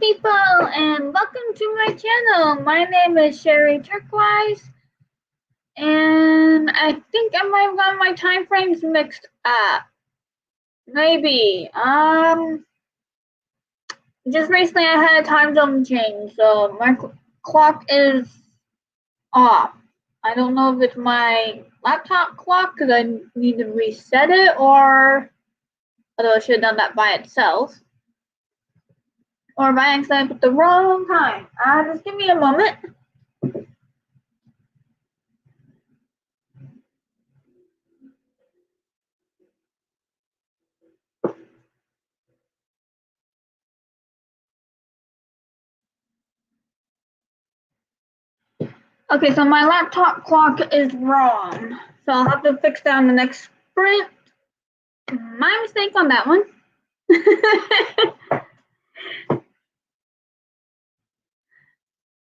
people, and welcome to my channel. My name is Sherry Turquoise, and I think I might have got my time frames mixed up. Maybe. Just recently I had a time zone change, so my clock is off. I don't know if it's my laptop clock because I need to reset it, or although I should have done that by itself. Or by accident, I put the wrong time. Just give me a moment. Okay, so my laptop clock is wrong. So I'll have to fix that on the next sprint. My mistake on that one.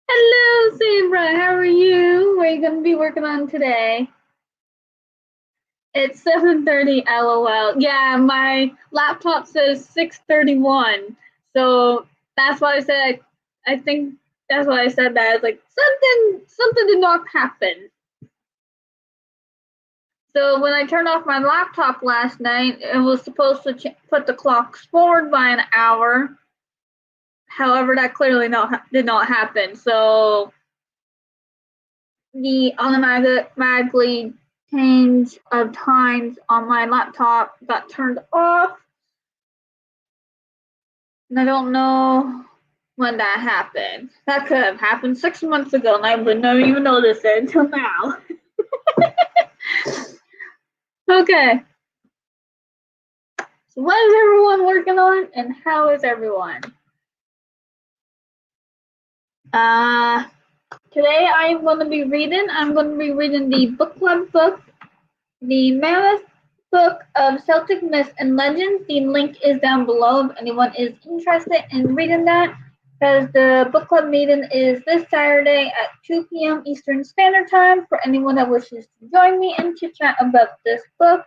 Hello, Zebra. How are you? What are you going to be working on today? It's 7:30, LOL. Yeah, my laptop says 6:31. So that's why I said, I think that's why I said that. It's like something did not happen. So when I turned off my laptop last night, it was supposed to put the clocks forward by an hour. However, that clearly did not happen. So the automatically change of times on my laptop got turned off. And I don't know when that happened. That could have happened 6 months ago, and I would not even notice it until now. Okay. So what is everyone working on, and how is everyone? Today I'm going to be reading the book club book, the Mammoth book of Celtic myths and legends. The link is down below if anyone is interested in reading that, because the book club meeting is this Saturday at 2 p.m. Eastern Standard Time for anyone that wishes to join me and chit chat about this book.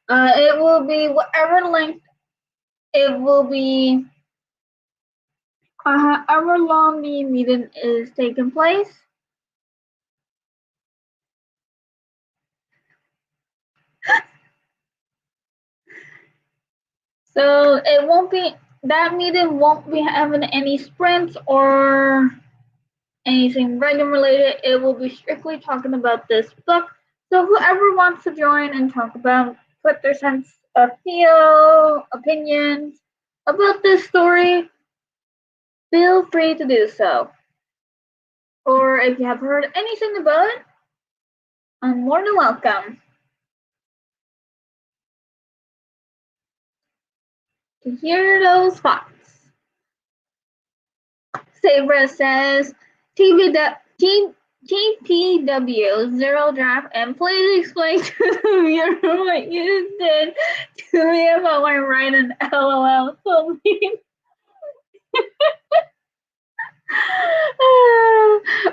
It will be whatever length it will be, however long the meeting is taking place. So that meeting won't be having any sprints or anything Reagan related. It will be strictly talking about this book. So whoever wants to join and talk about, put their sense of opinions about this story, feel free to do so. Or if you have heard anything about it, I'm more than welcome to hear those thoughts. Sabra says, TPW, zero draft, and please explain to the viewer what you did to me about my writing, LOL. So mean.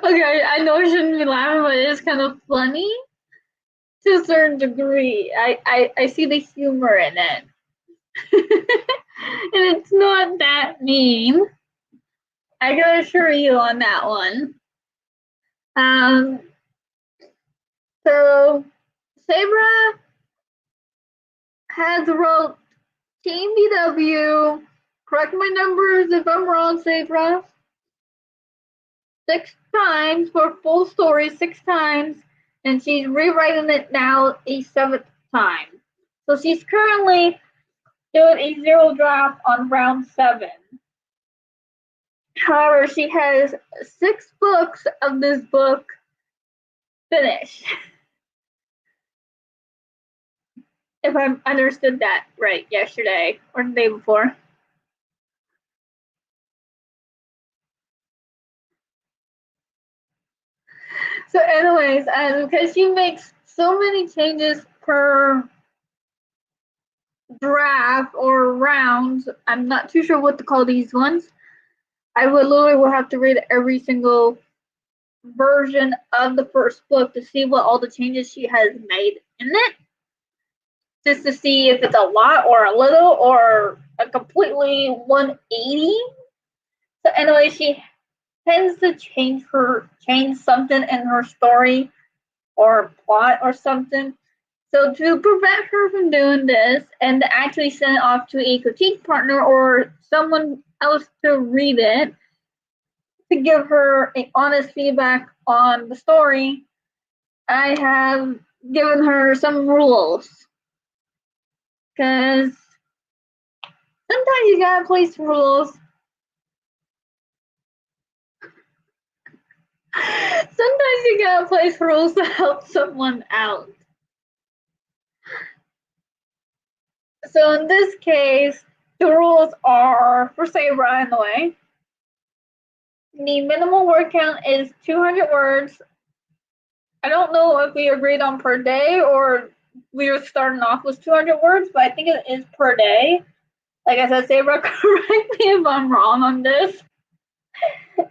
Okay, I know I shouldn't be laughing, but it is kind of funny to a certain degree. I see the humor in it. And it's not that mean. I can assure you on that one. So Sabra has wrote Team BW, correct my numbers if I'm wrong, Sabra, 6 times for full story, 6 times, and she's rewriting it now a 7th time. So she's currently doing a zero draft on round 7. However, she has 6 books of this book finished. If I understood that right yesterday or the day before. So anyways, because she makes so many changes per draft or rounds, I'm not too sure what to call these ones. I would literally have to read every single version of the first book to see what all the changes she has made in it, just to see if it's a lot or a little or a completely 180. So anyway, she tends to change something in her story or plot or something. So to prevent her from doing this and to actually send it off to a critique partner or someone else to read it to give her a honest feedback on the story, I have given her some rules. Because sometimes you gotta place rules. Sometimes you gotta place rules to help someone out. So in this case, the rules are for Sabra anyway. The minimum word count is 200 words. I don't know if we agreed on per day or we were starting off with 200 words, but I think it is per day. Like I said, Sabra, correct me if I'm wrong on this.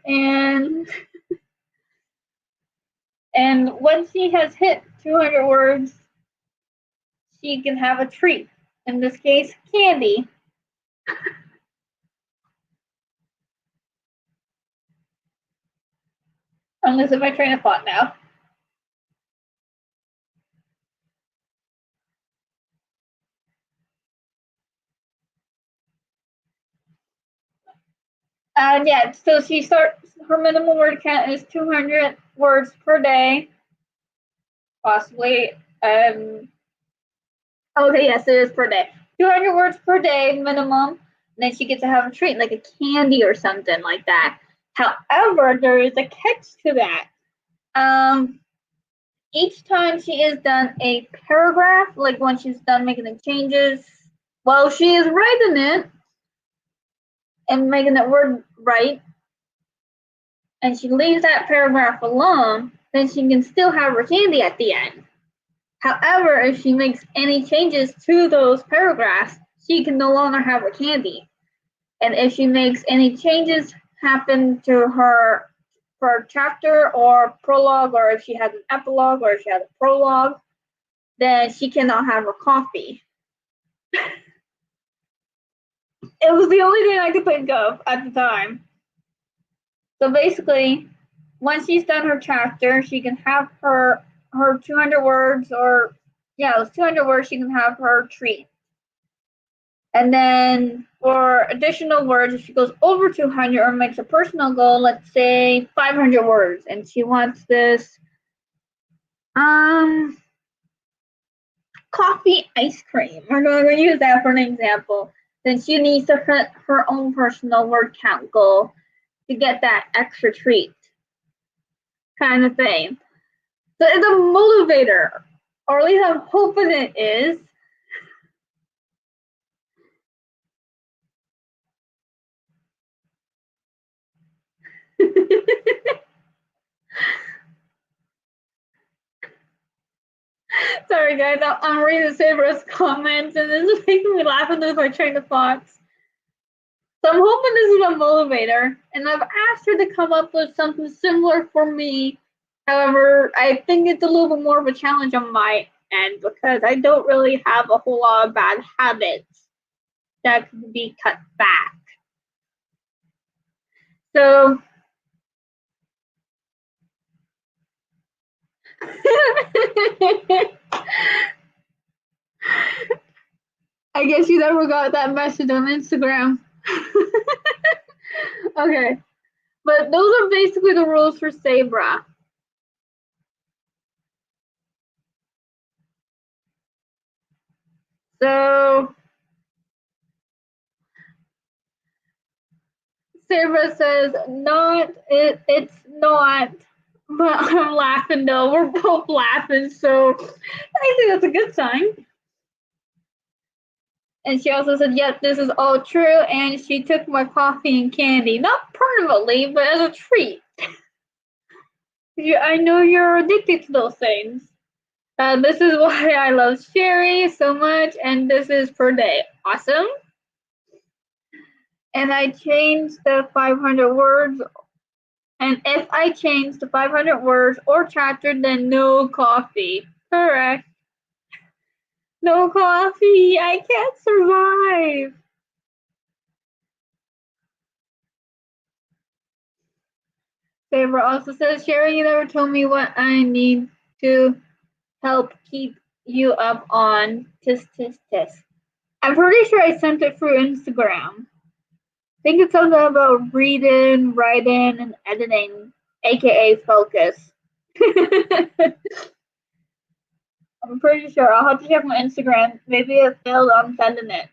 And once she has hit 200 words, she can have a treat. In this case, candy. I'm losing my train of thought now. Yeah, so she starts, her minimum word count is 200 words per day, possibly. Okay, yes, it is per day. 200 words per day minimum, and then she gets to have a treat, like a candy or something like that. However, there is a catch to that. Each time she is done a paragraph, like when she's done making the changes, while she is writing it and making the word right, and she leaves that paragraph alone, then she can still have her candy at the end. However, if she makes any changes to those paragraphs, she can no longer have her candy. And if she makes any changes happen to her chapter or prologue, or if she has an epilogue or if she has a prologue, then she cannot have her coffee. It was the only thing I could think of at the time. So basically, once she's done her chapter, she can have her 200 words, or yeah, it was 200 words. She can have her treat. And then for additional words, if she goes over 200 or makes a personal goal, let's say 500 words, and she wants this coffee ice cream. We're going to use that for an example. Then she needs to hit her own personal word count goal to get that extra treat, kind of thing. So it's a motivator, or at least I'm hoping it is. Sorry, guys, I'm reading Sabra's comments, and this is making me laugh and lose my train of thoughts. So I'm hoping this is a motivator, and I've asked her to come up with something similar for me. However, I think it's a little bit more of a challenge on my end because I don't really have a whole lot of bad habits that can be cut back. So I guess you never got that message on Instagram. Okay. But those are basically the rules for Sabra. So Sabra says it's not, but I'm laughing though. We're both laughing, so I think that's a good sign. And she also said, yep, this is all true, and she took my coffee and candy. Not permanently, but as a treat. I know you're addicted to those things. This is why I love Sherry so much, and this is per day. Awesome. And I changed the 500 words. And if I change the 500 words or chapter, then no coffee. Correct. No coffee. I can't survive. Favor also says, Sherry, you never told me what I need to help keep you up on tis. I'm pretty sure I sent it through Instagram. I think it's something about reading, writing, and editing, aka focus. I'm pretty sure. I'll have to check my Instagram. Maybe it failed on sending it.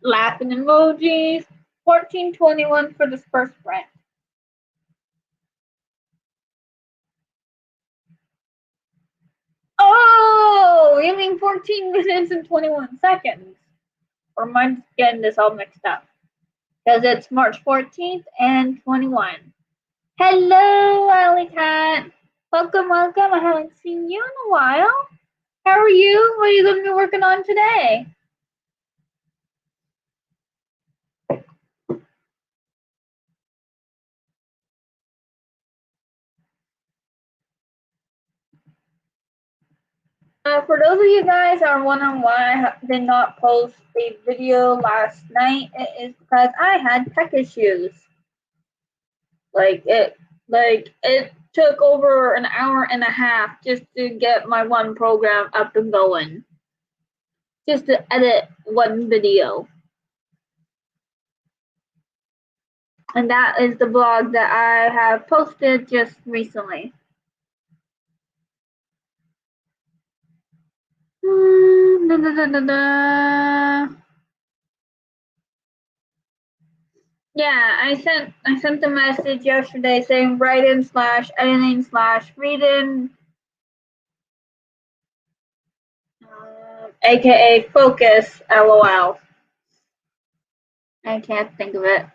Laughing emojis. 1421 for this first sprint. Oh, you mean 14 minutes and 21 seconds? Or am I getting this all mixed up? Because it's March 14th and 21. Hello, Alley Cat. Welcome, welcome. I haven't seen you in a while. How are you? What are you going to be working on today? For those of you guys that are wondering why I did not post a video last night, it is because I had tech issues. It took over an hour and a half just to get my one program up and going. Just to edit one video. And that is the blog that I have posted just recently. Yeah, I sent a message yesterday saying writing / editing / reading, aka focus, lol. I can't think of it.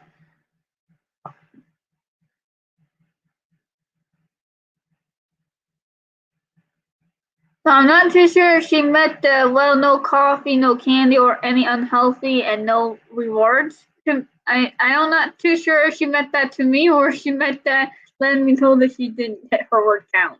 So I'm not too sure if she meant the no coffee, no candy, or any unhealthy and no rewards. I'm not too sure if she meant that to me or if she meant that letting me know that she didn't hit her word count.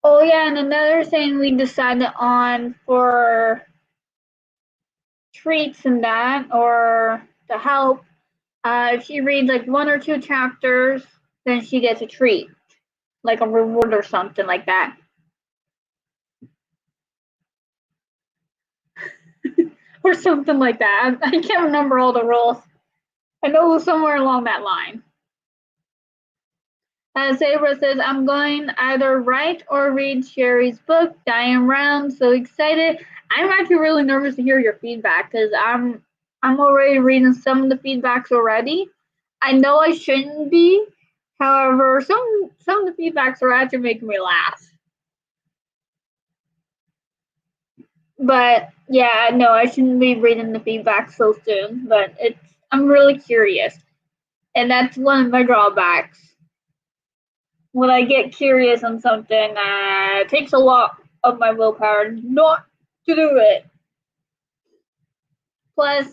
Oh yeah, and another thing we decided on for treats and that, or to help, if she reads like 1 or 2 chapters, then she gets a treat, like a reward or something like that. Or something like that. I can't remember all the rules. I know it was somewhere along that line. Sabra says, I'm going either write or read Sherry's book, Dying Round. So excited. I'm actually really nervous to hear your feedback because I'm already reading some of the feedbacks already. I know I shouldn't be. However, some of the feedbacks are actually making me laugh. But yeah, no, I shouldn't be reading the feedback so soon. But I'm really curious. And that's one of my drawbacks. When I get curious on something, it takes a lot of my willpower not to do it. Plus,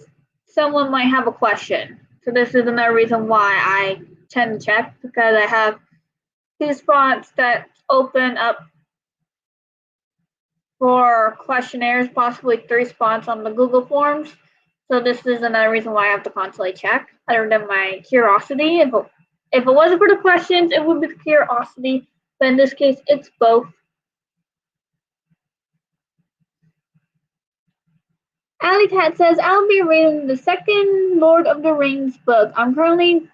someone might have a question. So this is another reason why I tend to check, because I have 2 spots that open up for questionnaires, possibly 3 spots on the Google Forms. So this is another reason why I have to constantly check, other than my curiosity. If it wasn't for the questions, it would be curiosity. But in this case, it's both. Alley Cat says, I'll be reading the second Lord of the Rings book. I'm currently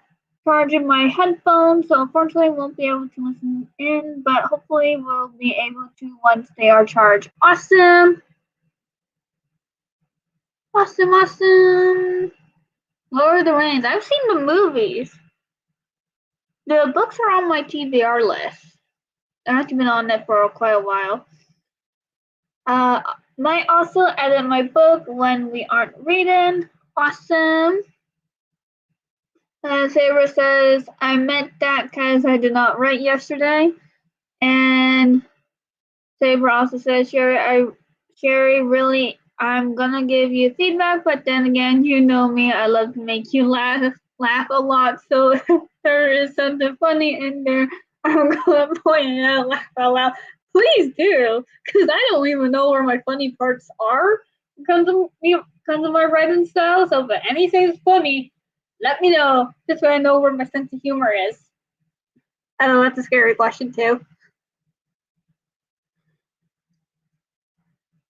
charging my headphones, so unfortunately I won't be able to listen in, but hopefully we'll be able to once they are charged. Awesome! Awesome, awesome! Lord of the Rings. I've seen the movies. The books are on my TBR list. I've been on it for quite a while. Might also edit my book when we aren't reading. Awesome. Sarah says, I meant that because I did not write yesterday. And Saber also says, Sherry, really, I'm gonna give you feedback, but then again, you know me, I love to make you laugh a lot. So if there is something funny in there, I'm going to point it out loud. Please do, because I don't even know where my funny parts are. Comes to my writing style. So if anything's funny, let me know. Just so I know where my sense of humor is. I know that's a scary question too.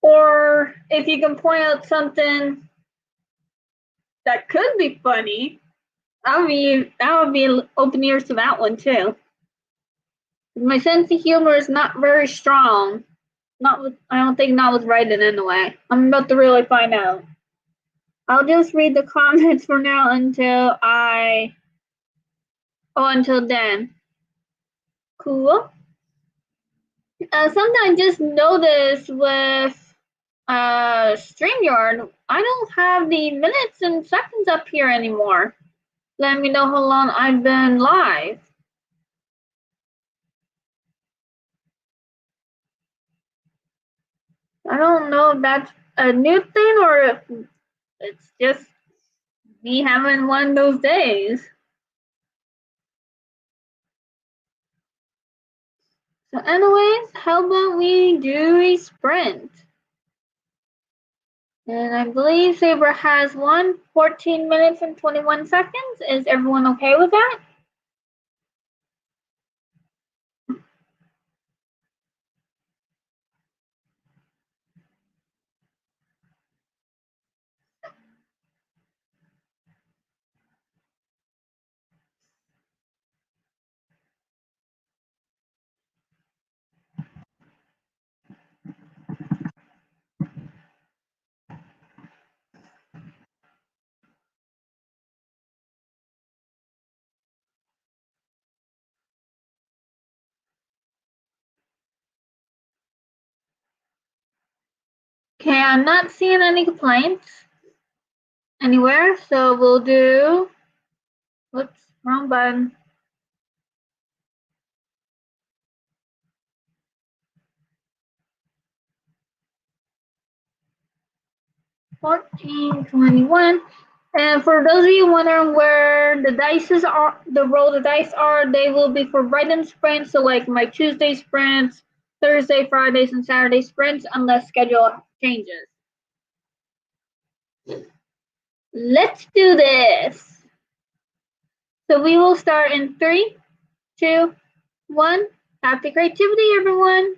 Or if you can point out something that could be funny, I would be open ears to that one too. My sense of humor is not very strong. I don't think not with writing anyway. I'm about to really find out. I'll just read the comments for now until then. Cool. Something I just noticed with StreamYard, I don't have the minutes and seconds up here anymore. Let me know how long I've been live. I don't know if that's a new thing or if it's just me having one of those days. So anyways, how about we do a sprint? And I believe Saber has 14 minutes and 21 seconds. Is everyone okay with that? Okay, I'm not seeing any complaints anywhere, so we'll do. Whoops, wrong button. 1421. And for those of you wondering where the roll the dice are, they will be for write-in sprints. So like my Tuesday sprints, Thursday, Fridays, and Saturday sprints, unless schedule changes. Let's do this. So we will start in 3, 2, 1. Happy creativity, everyone.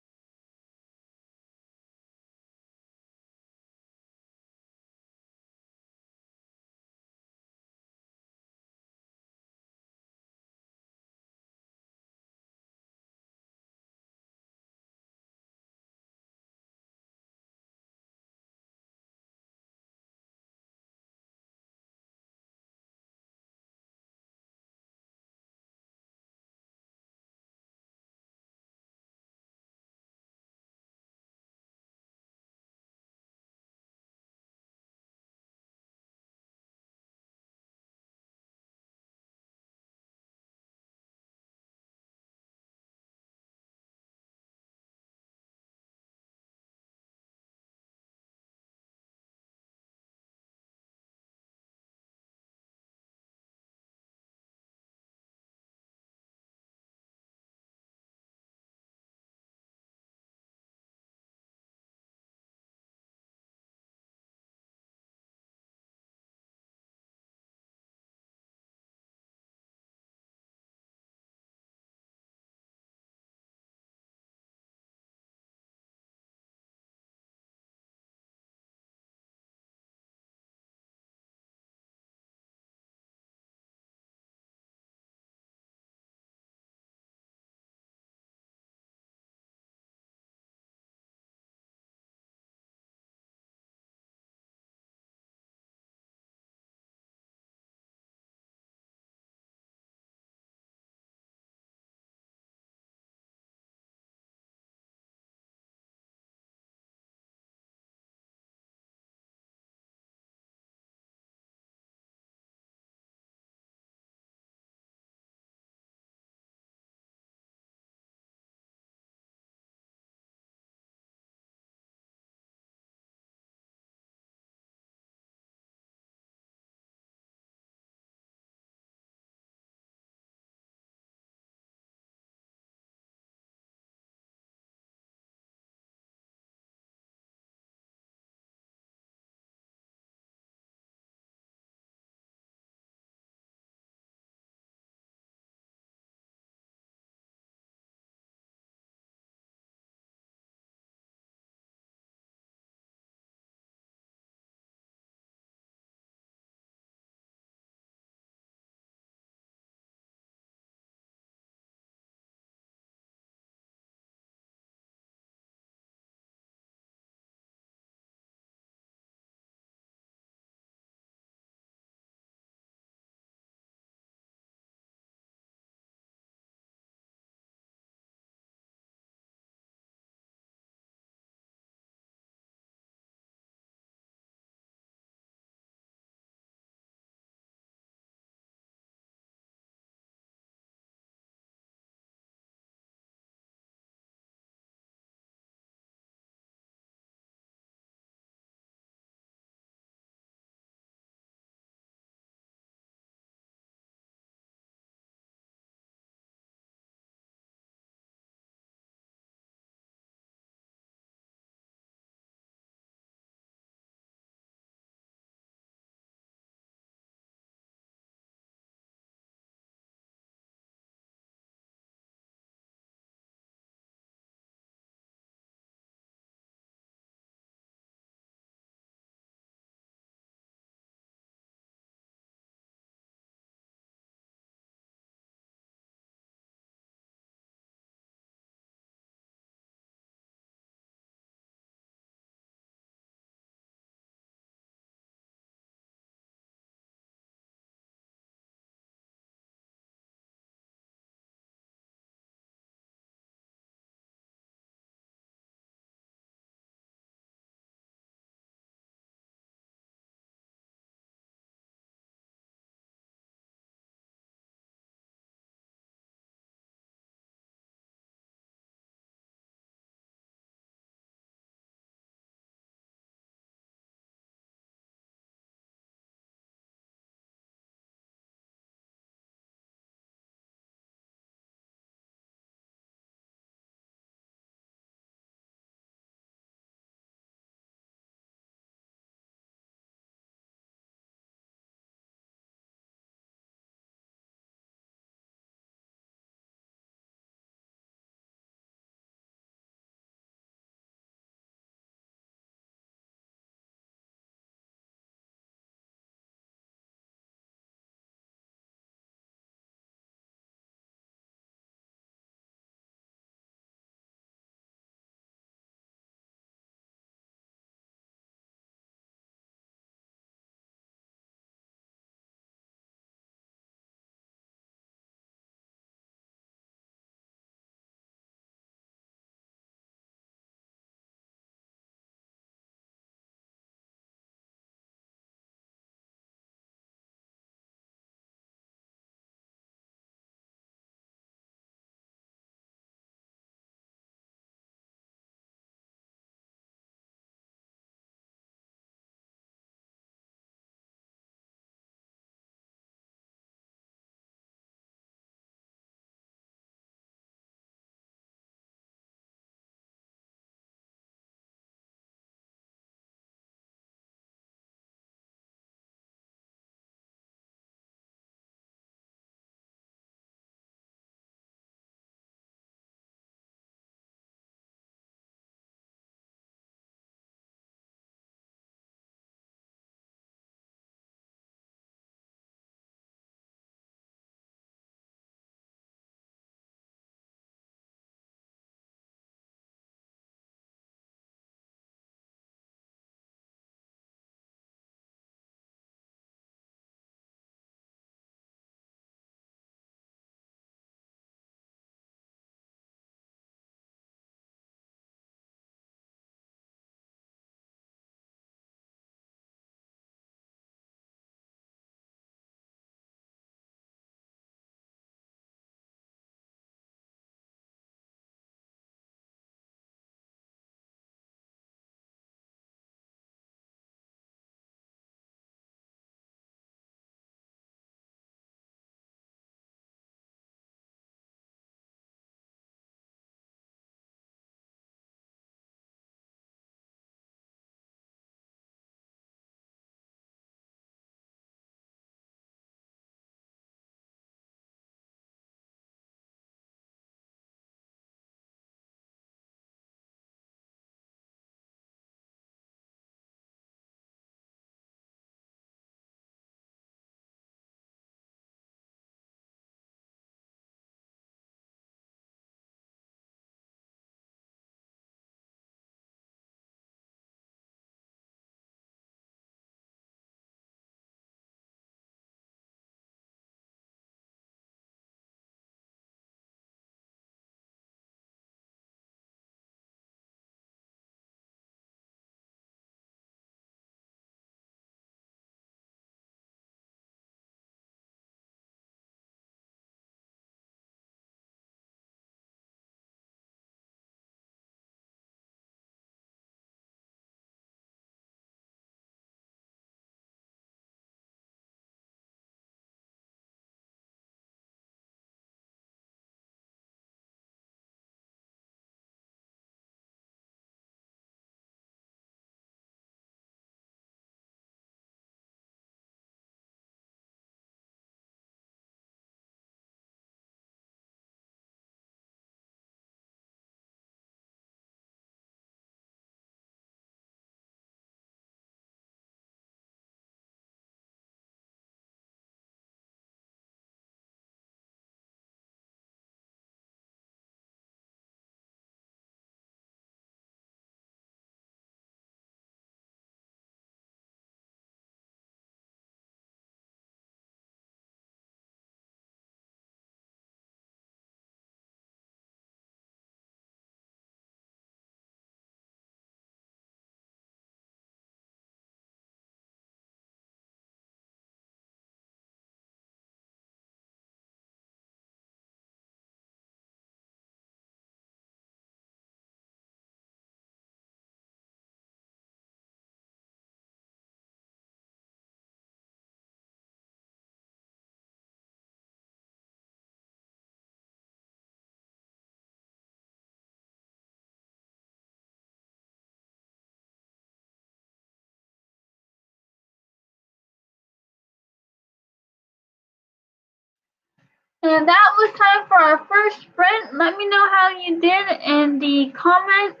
And that was time for our first sprint. Let me know how you did in the comments.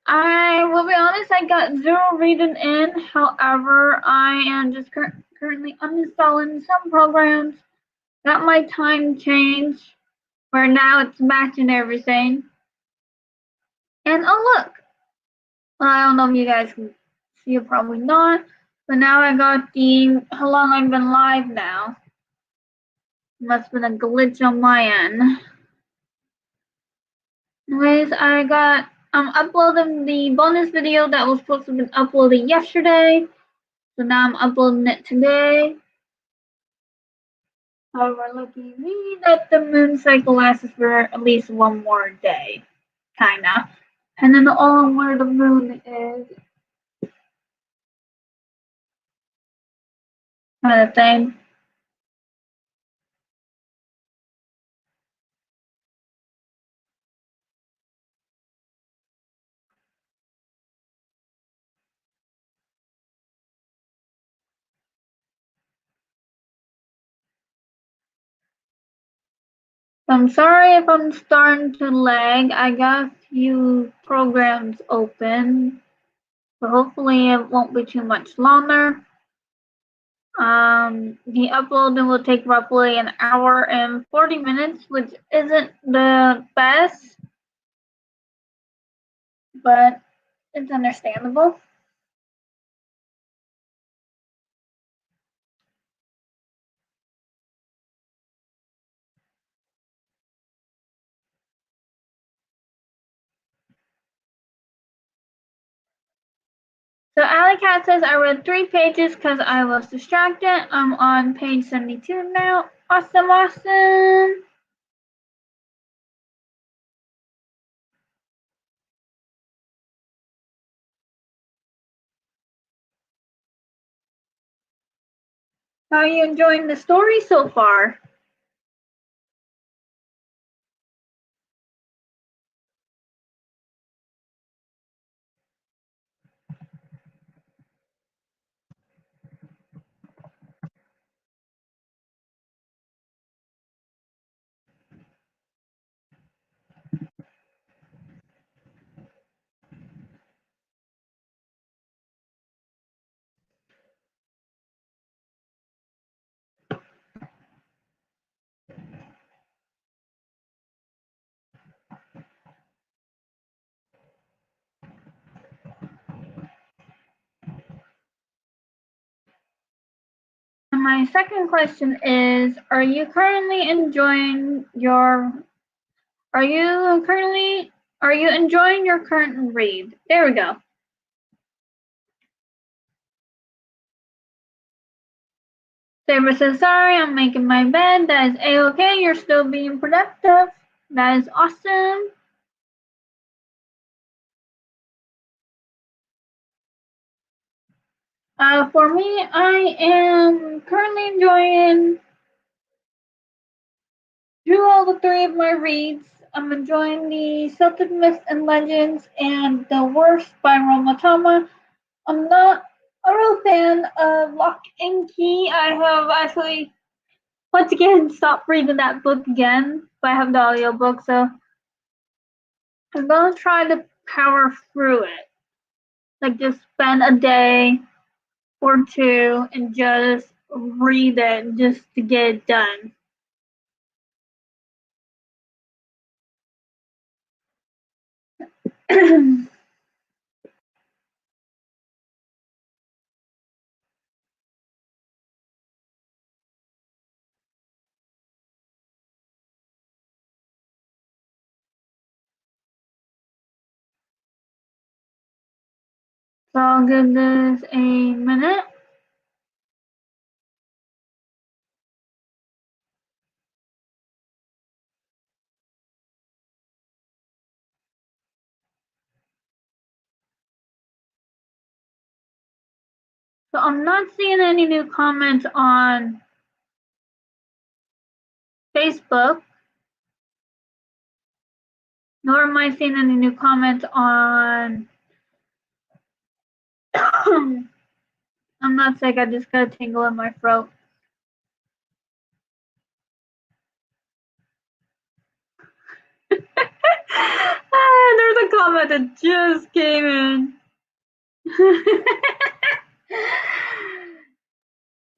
I will be honest, I got 0 reading in. However, I am just currently uninstalling some programs. Got my time changed, where now it's matching everything. And oh look, well, I don't know if you guys can see it, probably not. But now I got the how long I've been live now. Must have been a glitch on my end. Anyways, I'm uploading the bonus video that was supposed to have been uploaded yesterday. So now I'm uploading it today. However, lucky me that the moon cycle lasts for at least one more day. Kinda. And then on where the moon is. Kind of thing. I'm sorry if I'm starting to lag. I got a few programs open, so hopefully it won't be too much longer. The uploading will take roughly an hour and 40 minutes, which isn't the best, but it's understandable. So Alley Cat says I read 3 pages because I was distracted. I'm on page 72 now. Awesome, awesome. How are you enjoying the story so far? And my second question is, are you enjoying your current read? There we go. Saber says, sorry, I'm making my bed. That is A-okay. You're still being productive. That is awesome. For me, I am currently enjoying through all the 3 of my reads. I'm enjoying the Celtic Myths and Legends and The Worst by Roma Tama. I'm not a real fan of Lock and Key. I have actually once again stopped reading that book again, but I have the audiobook, so I'm gonna try to power through it. Like just spend a day or 2 and just read it just to get it done. So I'll give this a minute. So I'm not seeing any new comments on Facebook, nor am I seeing any new comments on I'm not sick, I just got a tingle in my throat. There's a comment that just came in.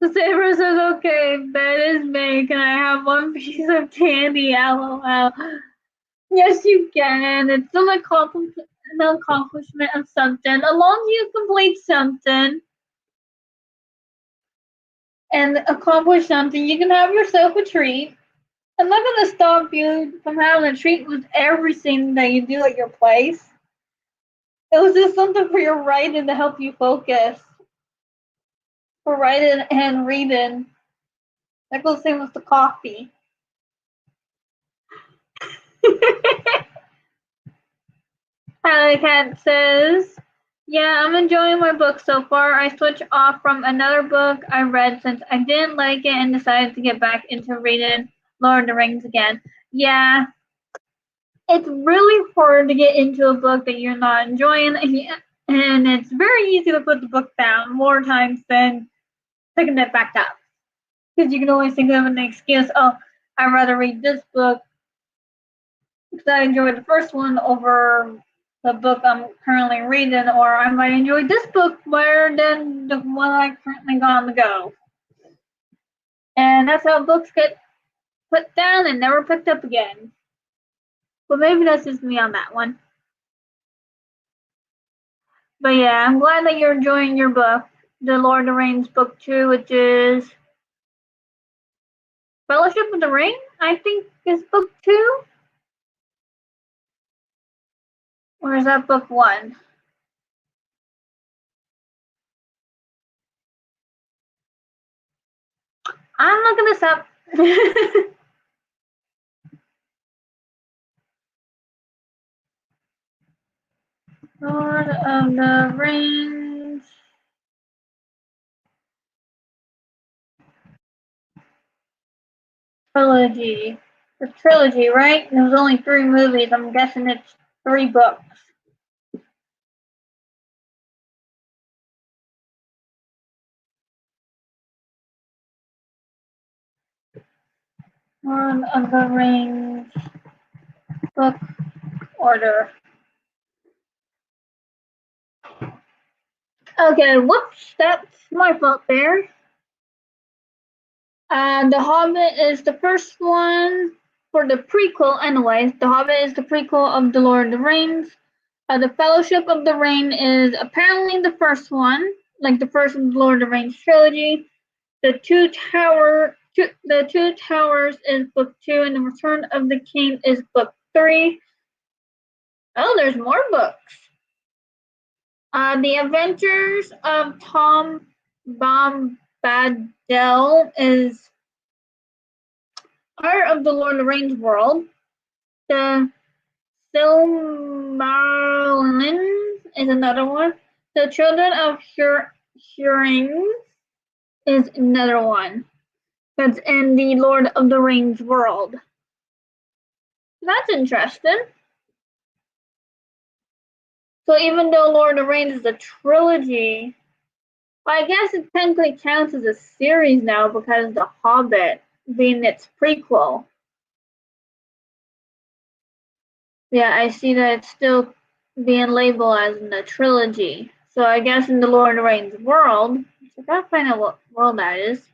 The saber says, okay, that is me. Can I have one piece of candy? LOL. Yes, you can. It's an accomplishment of something. As long as you complete something and accomplish something, you can have yourself a treat. I'm not going to stop you from having a treat with everything that you do at your place. It was just something for your writing to help you focus. For writing and reading. That goes the same with the coffee. Hallie Cat says, yeah, I'm enjoying my book so far. I switched off from another book I read since I didn't like it and decided to get back into reading Lord of the Rings again. Yeah, it's really hard to get into a book that you're not enjoying, and it's very easy to put the book down more times than picking it back up. Because you can always think of an excuse, oh, I'd rather read this book because I enjoyed the first one over the book I'm currently reading, or I might enjoy this book better than the one I currently got on the go. And that's how books get put down and never picked up again. But maybe that's just me on that one. But yeah, I'm glad that you're enjoying your book, The Lord of the Rings Book 2, which is Fellowship of the Ring, I think is Book 2? Or is that Book 1? I'm looking this up. Lord of the Rings. Trilogy. The trilogy, right? There was only 3 movies. I'm guessing it's 3 books. Lord of the Rings book order. Okay, whoops, that's my fault there. The Hobbit is the first one for the prequel, anyways. The Hobbit is the prequel of The Lord of the Rings. The Fellowship of the Ring is apparently the first one, like the first Lord of the Rings trilogy. The Two Towers is book 2, and The Return of the King is book 3. Oh, there's more books. The Adventures of Tom Bombadil is part of the Lord of the Rings world. The Silmarillion is another one. The Children of Húrin is another one. That's in the Lord of the Rings world. That's interesting. So even though Lord of the Rings is a trilogy, well, I guess it technically counts as a series now because The Hobbit being its prequel. Yeah, I see that it's still being labeled as in the trilogy. So I guess in the Lord of the Rings world, I gotta find out what world that is.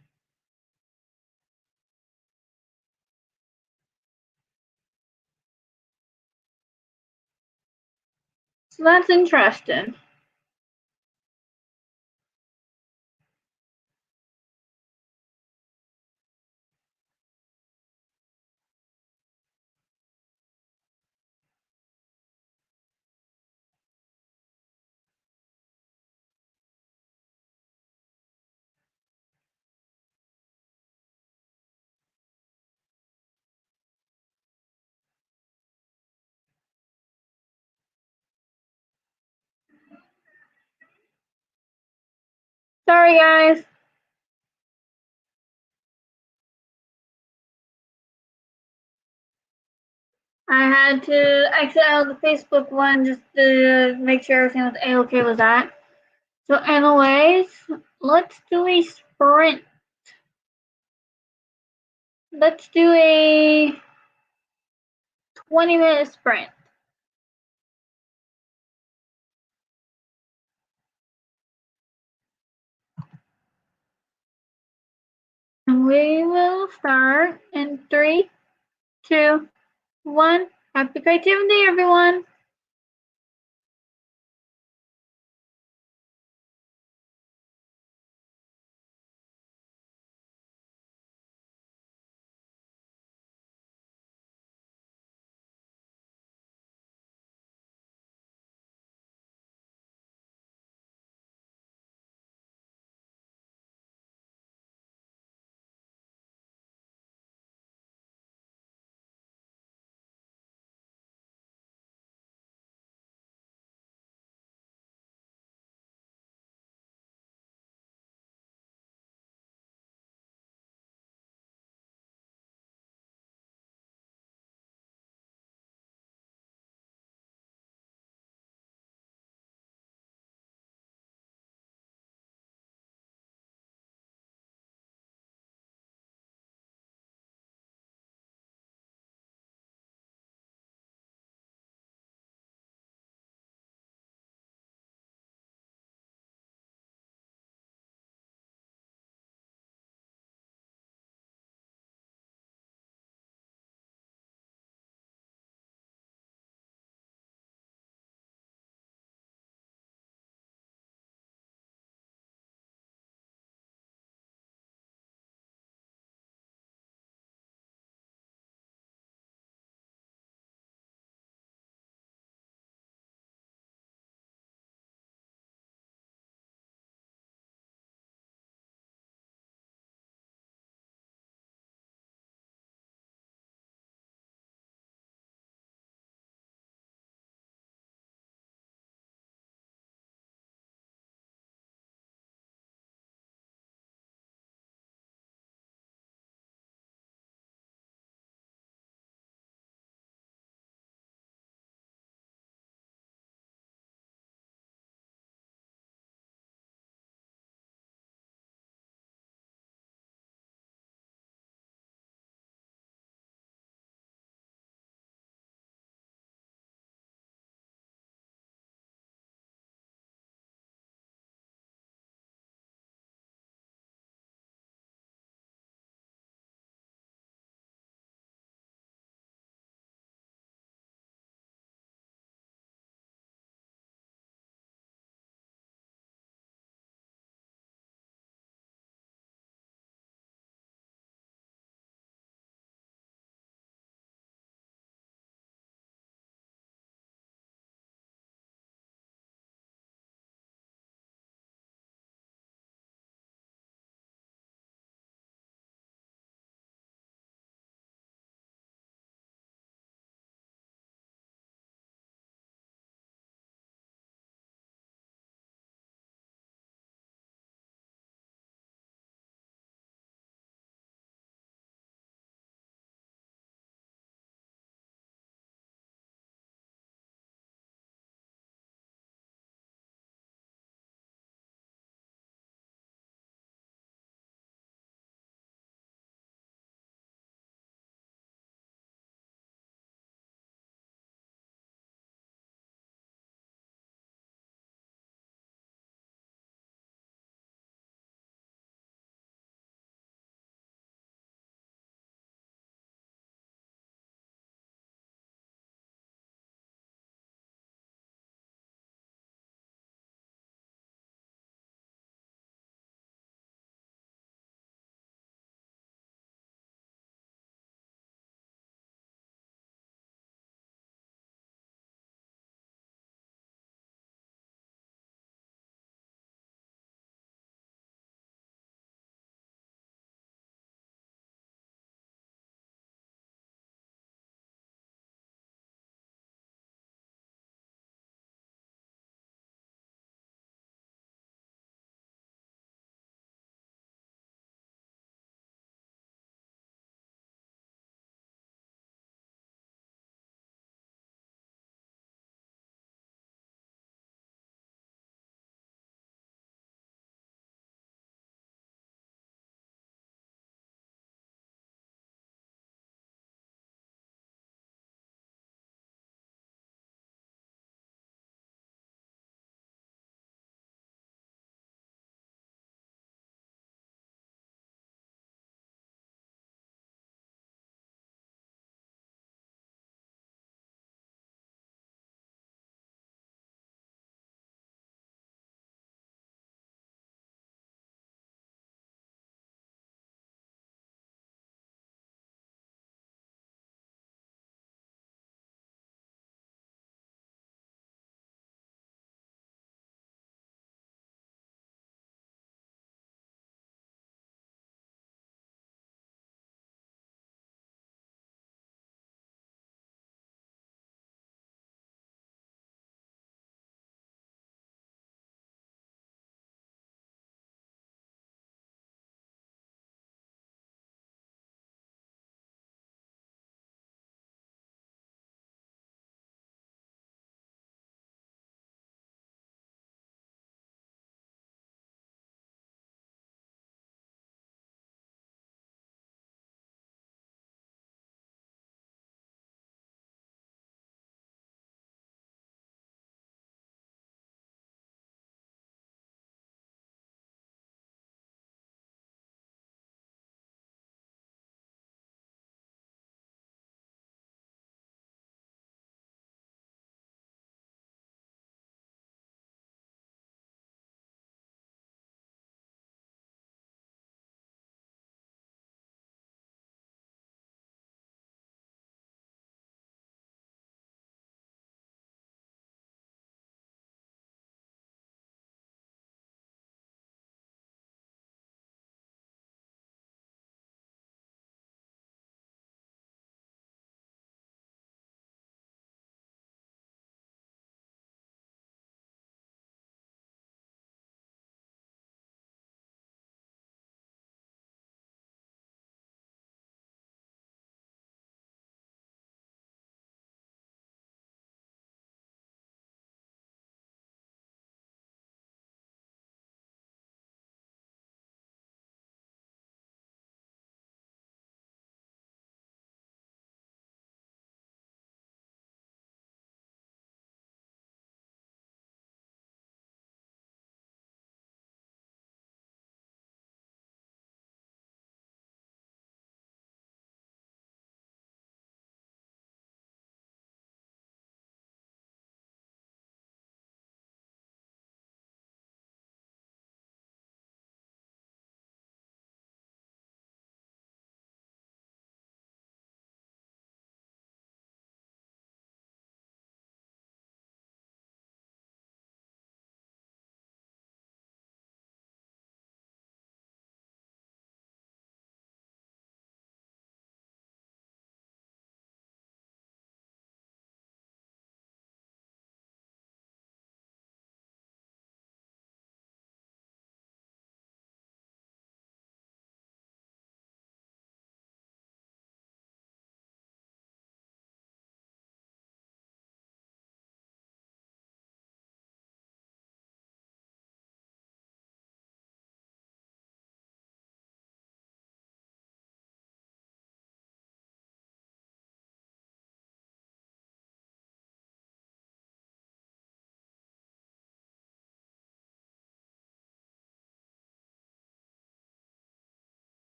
So that's interesting. Sorry, guys. I had to exit out of the Facebook one just to make sure everything was A-okay with that. So anyways, let's do a sprint. Let's do a 20-minute sprint. And we will start in 3, 2, 1. Happy creativity, everyone!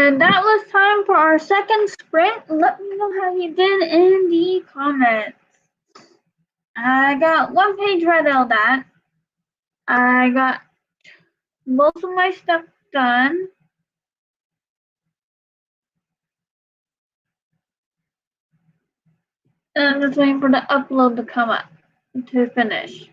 And that was time for our second sprint. Let me know how you did in the comments. I got 1 page right out of that. I got most of my stuff done. And I'm just waiting for the upload to come up to finish.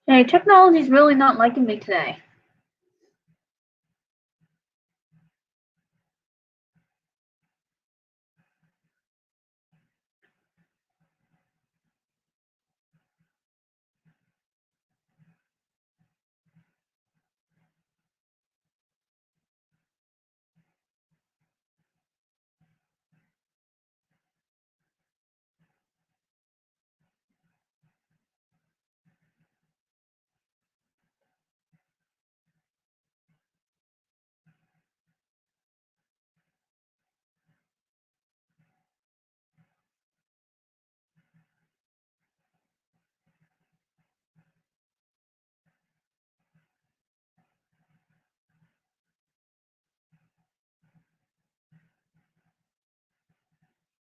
Hey, technology's really not liking me today.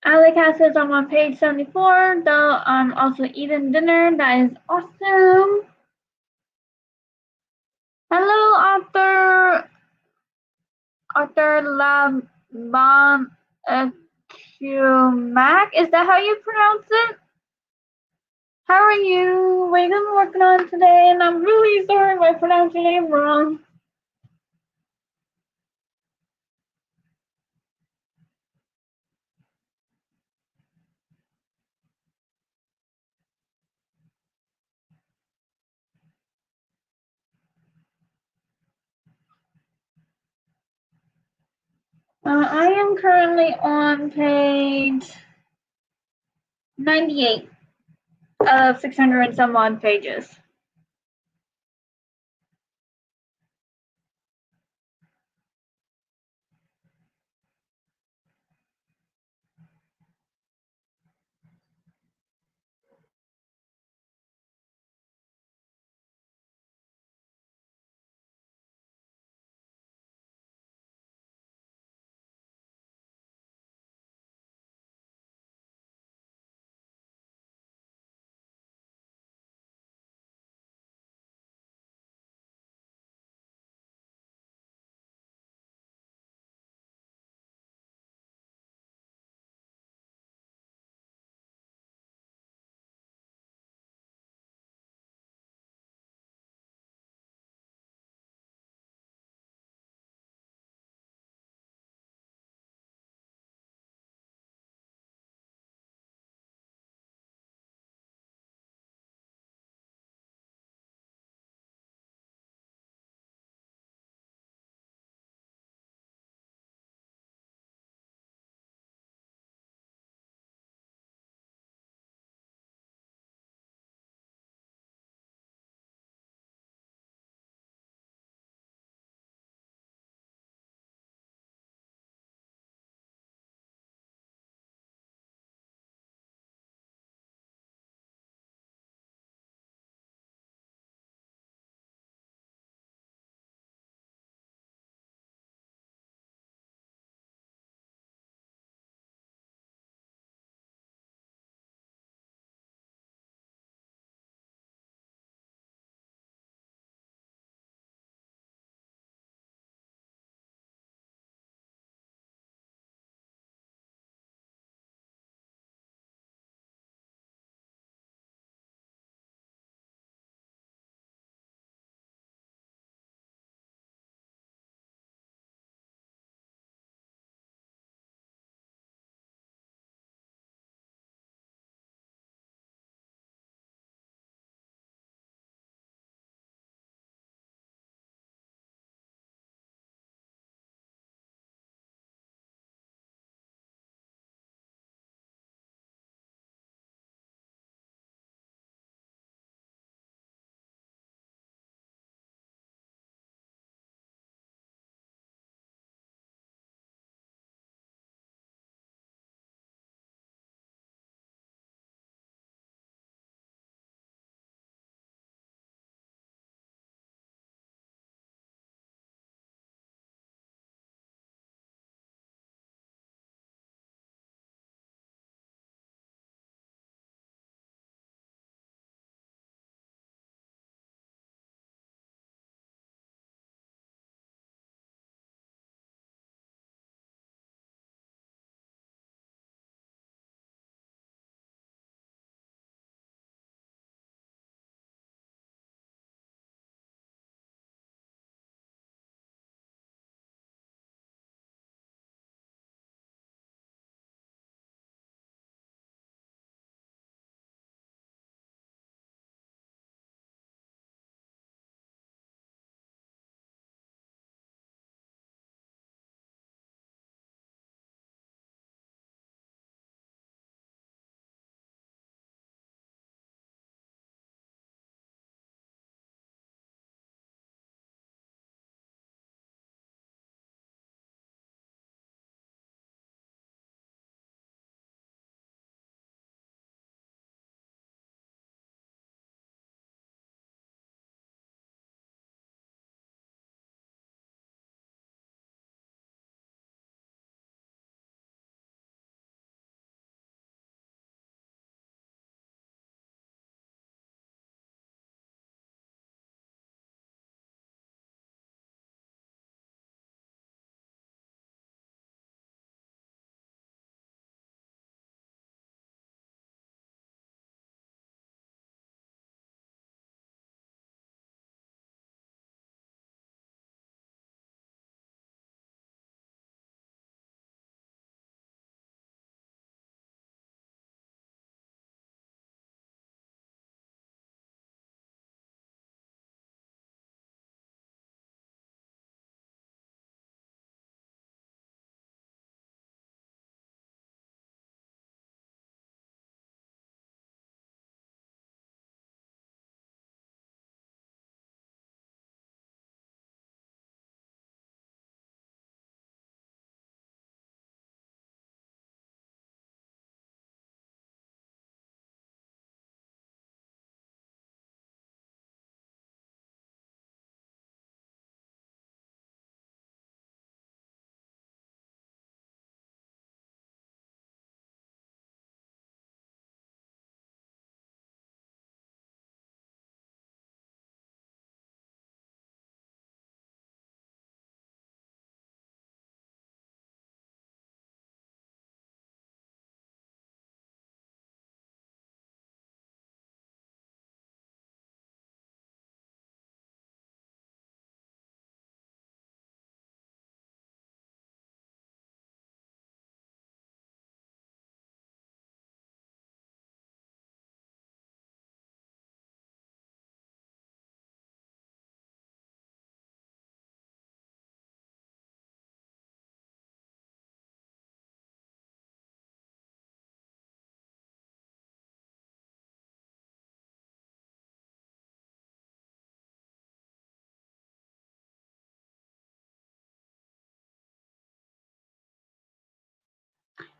Alley says I'm on page 74, though I'm also eating dinner. That is awesome. Hello, Arthur Laban Mac. Is that how you pronounce it? How are you? What are you gonna be working on today? And I'm really sorry if I pronounced your name wrong. I am currently on page 98 of 600 and some odd pages.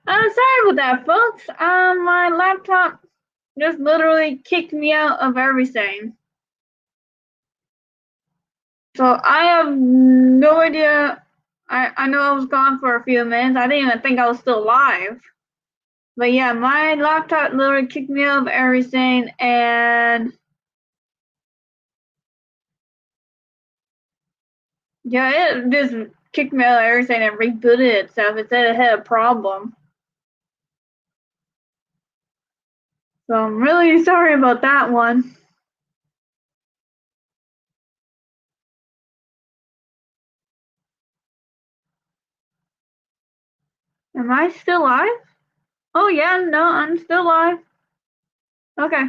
Sorry about that, folks. My laptop just literally kicked me out of everything. So I have no idea. I know I was gone for a few minutes. I didn't even think I was still live. But yeah, my laptop literally kicked me out of everything, and yeah, it just kicked me out of everything and rebooted itself. It said it had a problem. So I'm really sorry about that one. Am I still live? Oh yeah, no, I'm still live. Okay.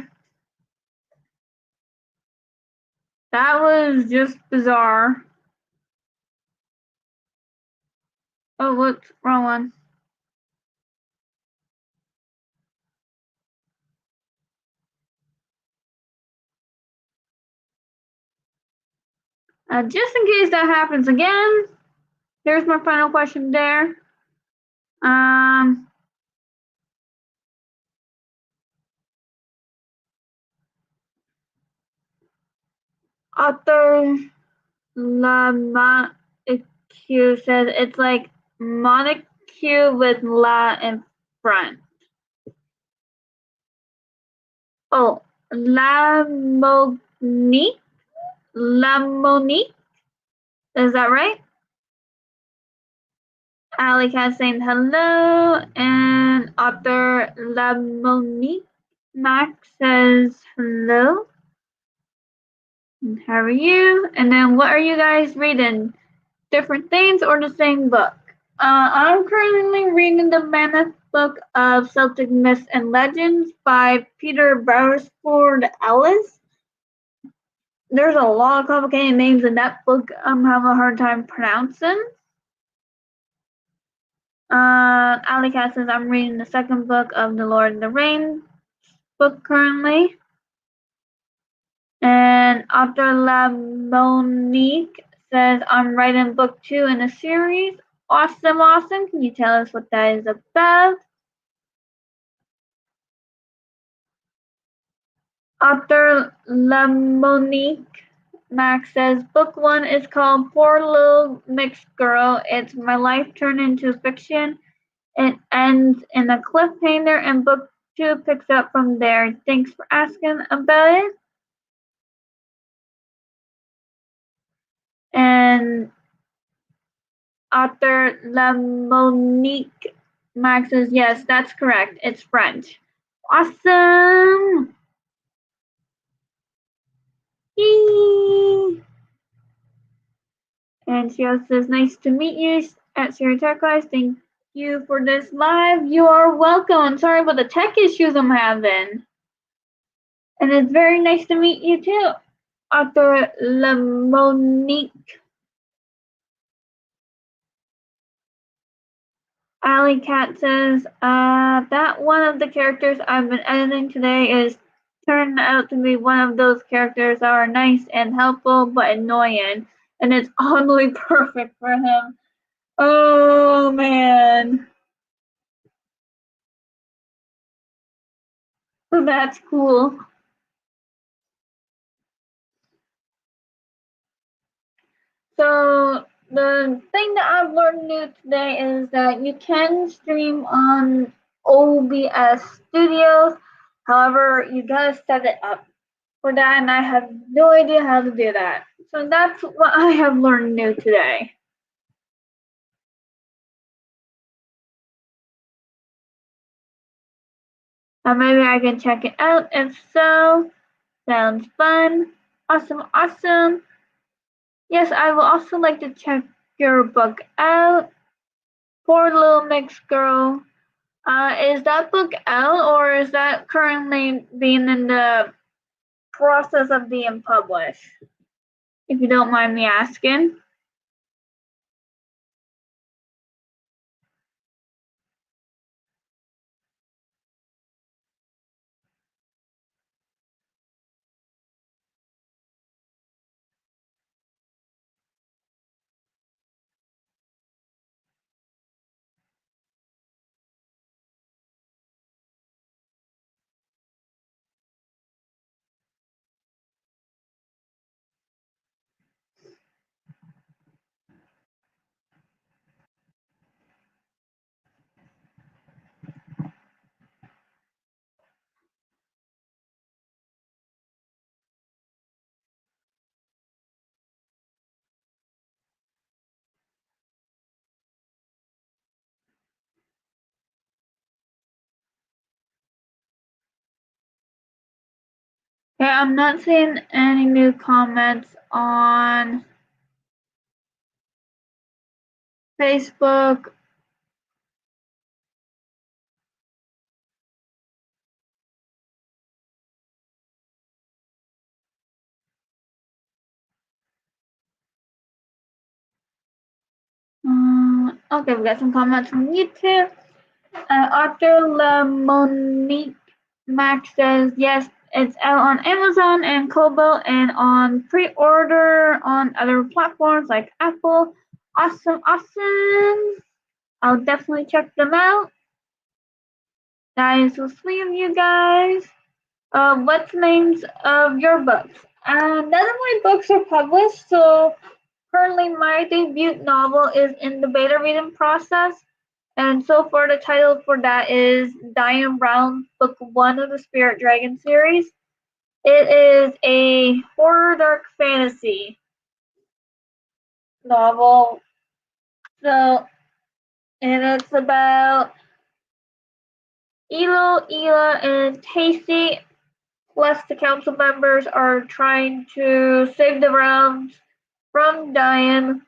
That was just bizarre. Oh, whoops, wrong one. Just in case that happens again, there's my final question there. Author Lamaique says it's like Montague with La in front. Oh, Lamonique? Lamonique? Is that right? Alley Cat saying hello, and author Lamonique Max says hello. And how are you? And then what are you guys reading? Different things or the same book? I'm currently reading the Mammoth book of Celtic myths and legends by Peter Berresford Ellis. There's a lot of complicated names in that book I'm having a hard time pronouncing. Alley Cat says I'm reading the second book of the Lord of the Rings book currently. And author Monique says I'm writing book 2 in a series. Awesome, awesome. Can you tell us what that is about? Author Monique Max says book 1 is called Poor Little Mixed Girl. It's my life turned into fiction. It ends in a cliffhanger, and book 2 picks up from there. Thanks for asking about it. And author Monique Max says, yes, that's correct. It's French. Awesome! Yay! And she also says, nice to meet you at Sierra Turquoise. Thank you for this live. You are welcome. I'm sorry about the tech issues I'm having. And it's very nice to meet you too, author Monique. Alley Cat says, that one of the characters I've been editing today is turned out to be one of those characters that are nice and helpful but annoying, and it's oddly perfect for him. Oh man. So that's cool. So the thing that I've learned new today is that you can stream on OBS Studios. However, you gotta set it up for that, and I have no idea how to do that. So that's what I have learned new today. Maybe I can check it out. If so, sounds fun. Awesome, awesome. Yes, I will also like to check your book out. Poor Little Mixed Girl. Is that book out, or is that currently being in the process of being published? If you don't mind me asking. Okay, I'm not seeing any new comments on Facebook. Okay, we got some comments from YouTube. Author Monique Max says, yes, it's out on Amazon and Kobo and on pre-order on other platforms like Apple. Awesome, awesome. I'll definitely check them out. That is so sweet of you guys. What's the names of your books? None of my books are published, so currently my debut novel is in the beta reading process. And so far, the title for that is Diane Brown, Book 1 of the Spirit Dragon series. It is a horror dark fantasy novel. So, and it's about Elo, Ela, and Tasty, plus the council members are trying to save the realms from Diane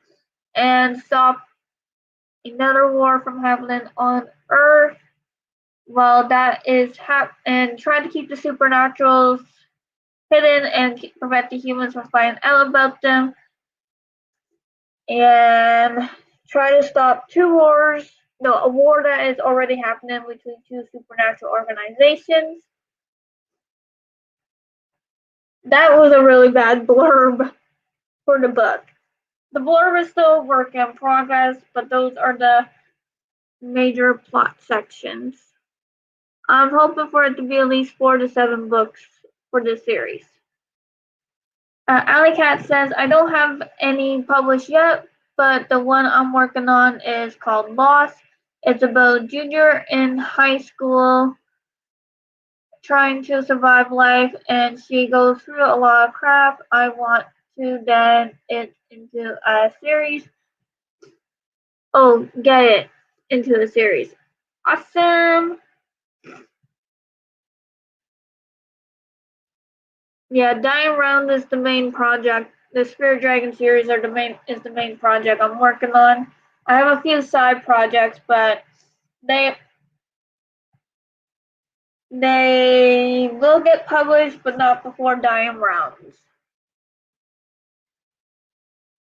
and stop another war from happening on Earth. While that is and trying to keep the supernaturals hidden and prevent the humans from finding out about them, and try to stop two wars. No, a war that is already happening between two supernatural organizations. That was a really bad blurb for the book. The blurb is still a work in progress, but those are the major plot sections. I'm hoping for it to be at least 4 to 7 books for this series. Alley Cat says, I don't have any published yet, but the one I'm working on is called Lost. It's about Junior in high school trying to survive life, and she goes through a lot of crap. I want to then it into a series. Oh, get it into the series. Awesome. Yeah, Dying Round is the main project. The Spirit Dragon series is the main project I'm working on. I have a few side projects, but they they will get published, but not before Dying Rounds.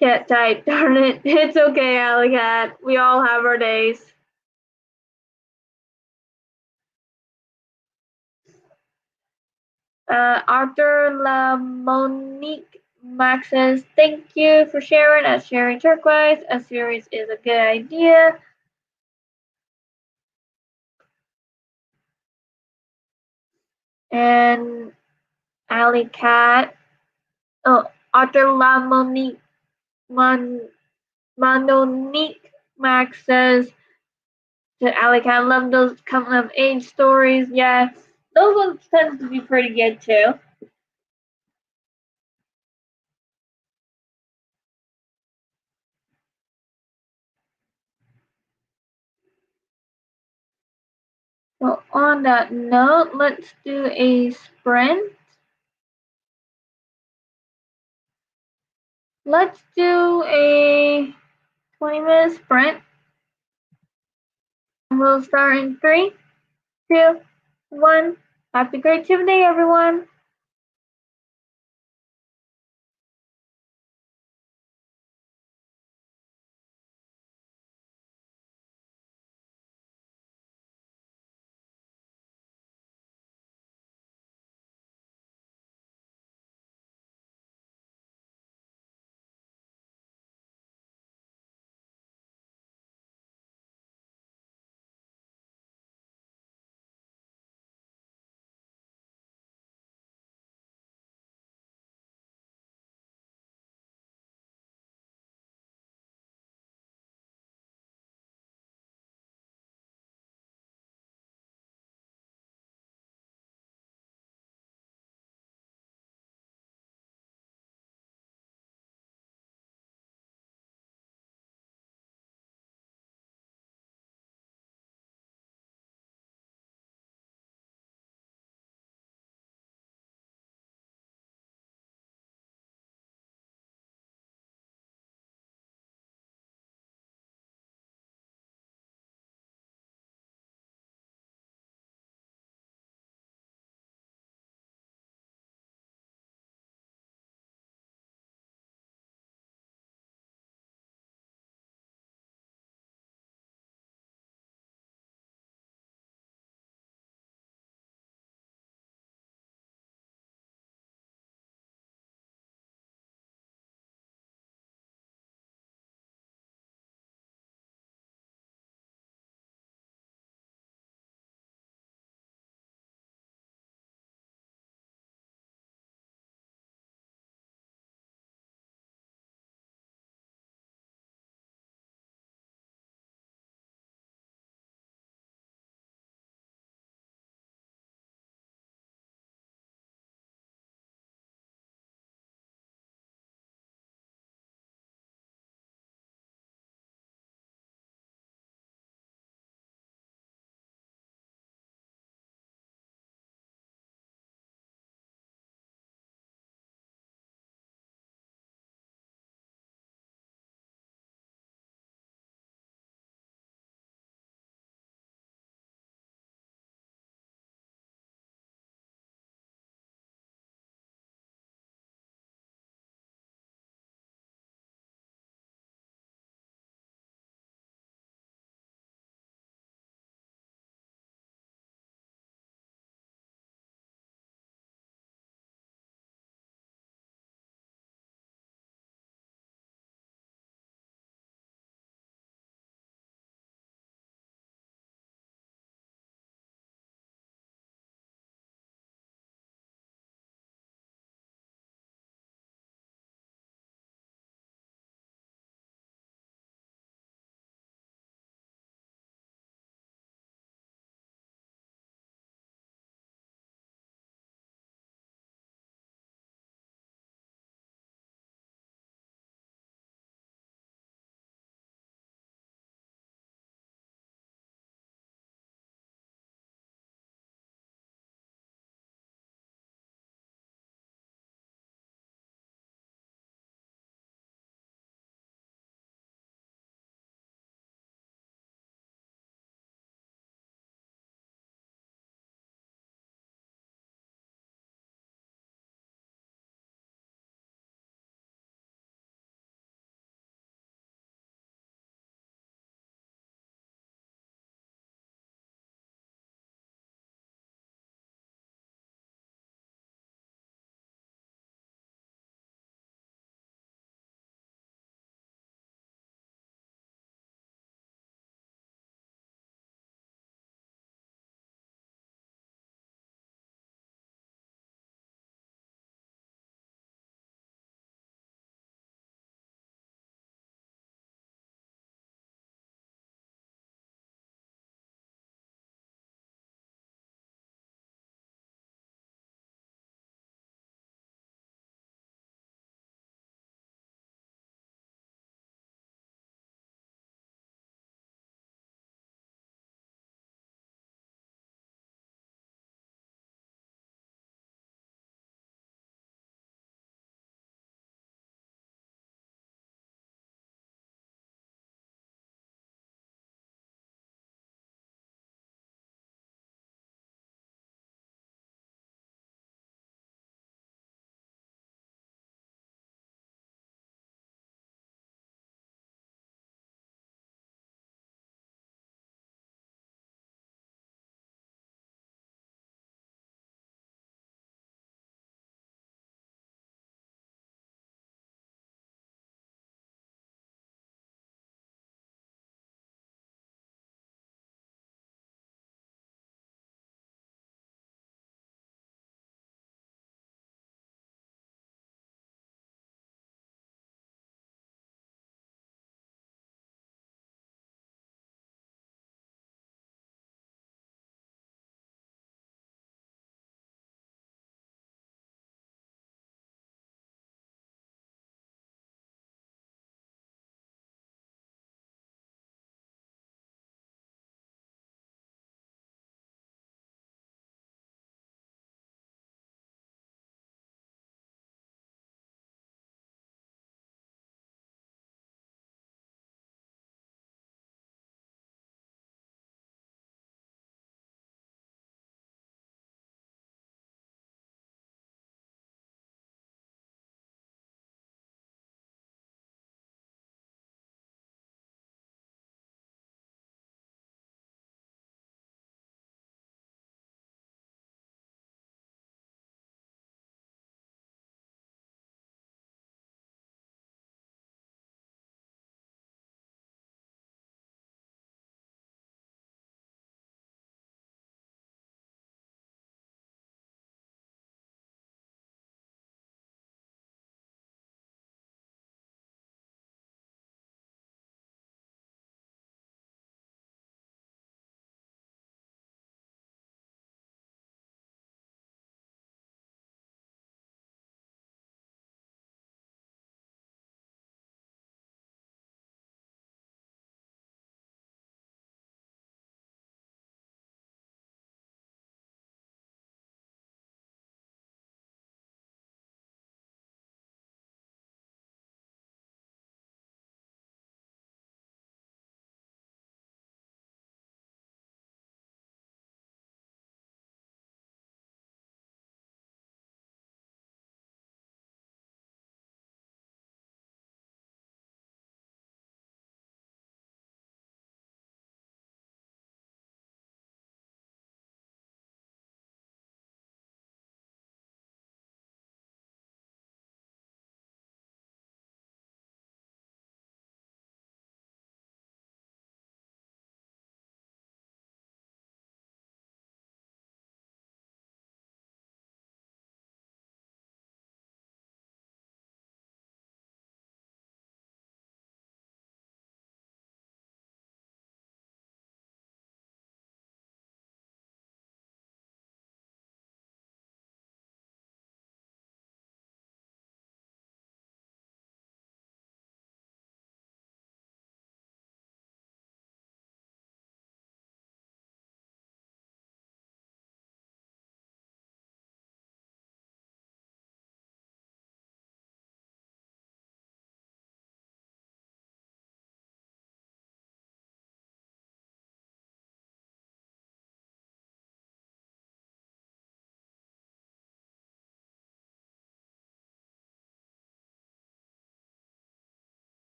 Cat type, darn it. It's okay, Alley Cat. We all have our days. Arthur La Monique Max says, thank you for sharing as sharing turquoise. A series is a good idea. And Alley Cat. Oh, Arthur La Monique Manonique Max says to Alley Cat, I love those coming of age stories. Yeah, those ones tend to be pretty good too. So on that note, let's do a sprint. Let's do a 20-minute sprint. And we'll start in 3, 2, 1. Happy creativity, everyone.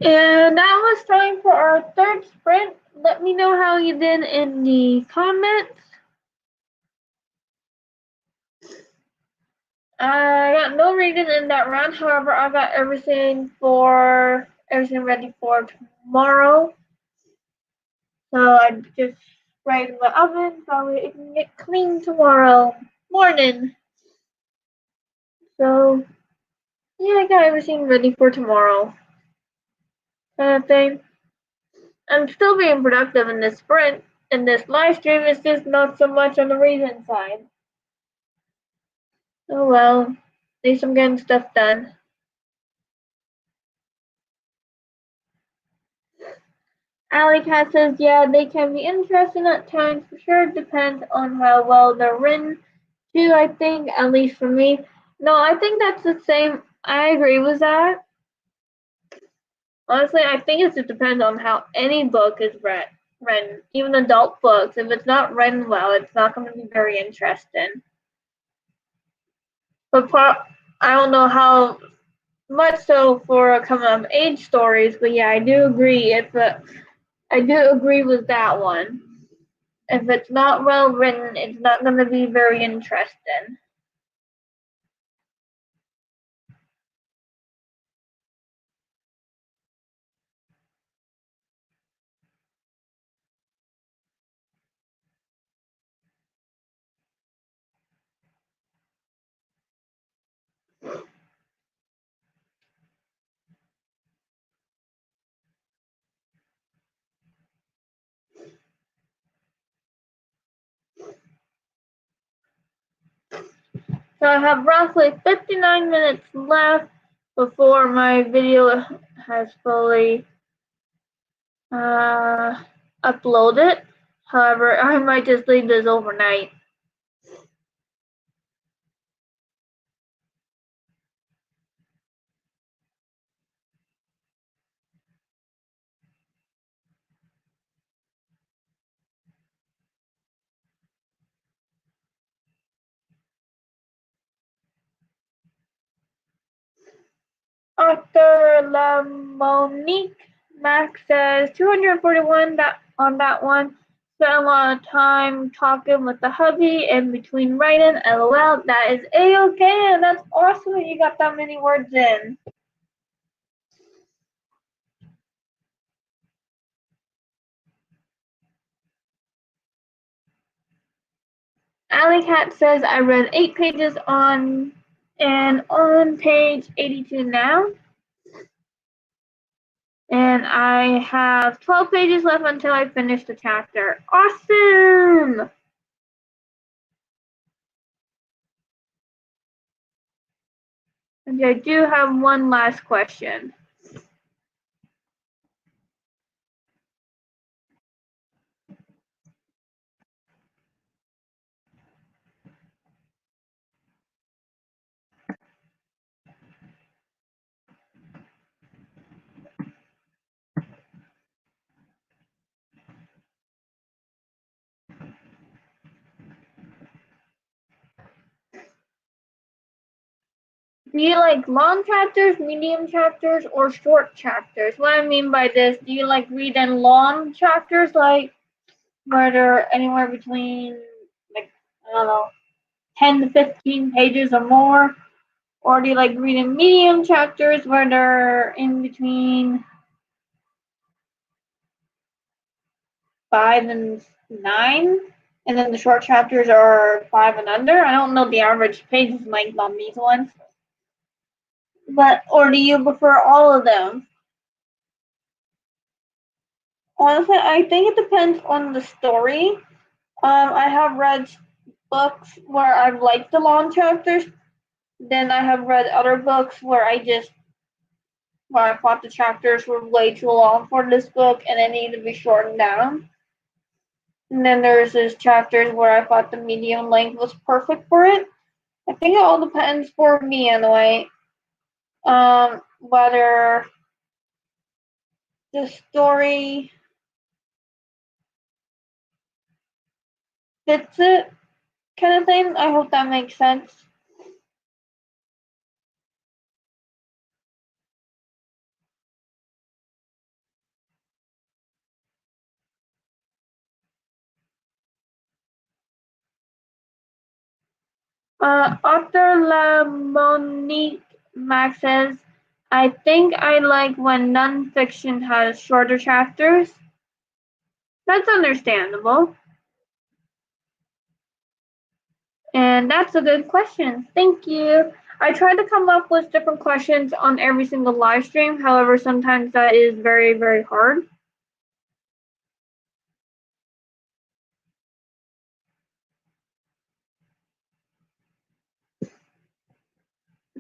And that was time for our third sprint. Let me know how you did in the comments. I got no reading in that round. However, I got everything ready for tomorrow. So I just sprayed in the oven so it can get clean tomorrow morning. So yeah, I got everything ready for tomorrow. Kind of thing. I'm still being productive in this sprint. In this live stream, it's just not so much on the reading side. Oh well, at least I'm getting stuff done. Alley Cat says, yeah, they can be interesting at times, for sure. Depends on how well they're written, too, I think, at least for me. No, I think that's the same. I agree with that. Honestly, I think it just depends on how any book is written. Even adult books, if it's not written well, it's not going to be very interesting. But I don't know how much so for coming of age stories, but yeah, I do agree. I do agree with that one. If it's not well written, it's not going to be very interesting. So I have roughly 59 minutes left before my video has fully uploaded. However, I might just leave this overnight. Arthur Lamonique Max says 241 on that one. Spent a lot of time talking with the hubby in between writing. LOL. That is a-okay, and that's awesome that you got that many words in. Alley Cat says I read 8 pages on page 82 now. And I have 12 pages left until I finish the chapter. Awesome! And I do have one last question. Do you like long chapters, medium chapters, or short chapters? What I mean by this, do you like reading long chapters, like where they're anywhere between, like, I don't know, 10 to 15 pages or more? Or do you like reading medium chapters where they're in between 5 and 9? And then the short chapters are 5 and under? I don't know the average pages length on these ones. But, or do you prefer all of them? Honestly, I think it depends on the story. I have read books where I've liked the long chapters. Then I have read other books where I thought the chapters were way too long for this book and they need to be shortened down. And then there's these chapters where I thought the medium length was perfect for it. I think it all depends for me anyway. Whether the story fits it, kind of thing. I hope that makes sense. Author La Monique Max says, I think I like when nonfiction has shorter chapters. That's understandable. And that's a good question. Thank you. I try to come up with different questions on every single live stream. However, sometimes that is very, very hard.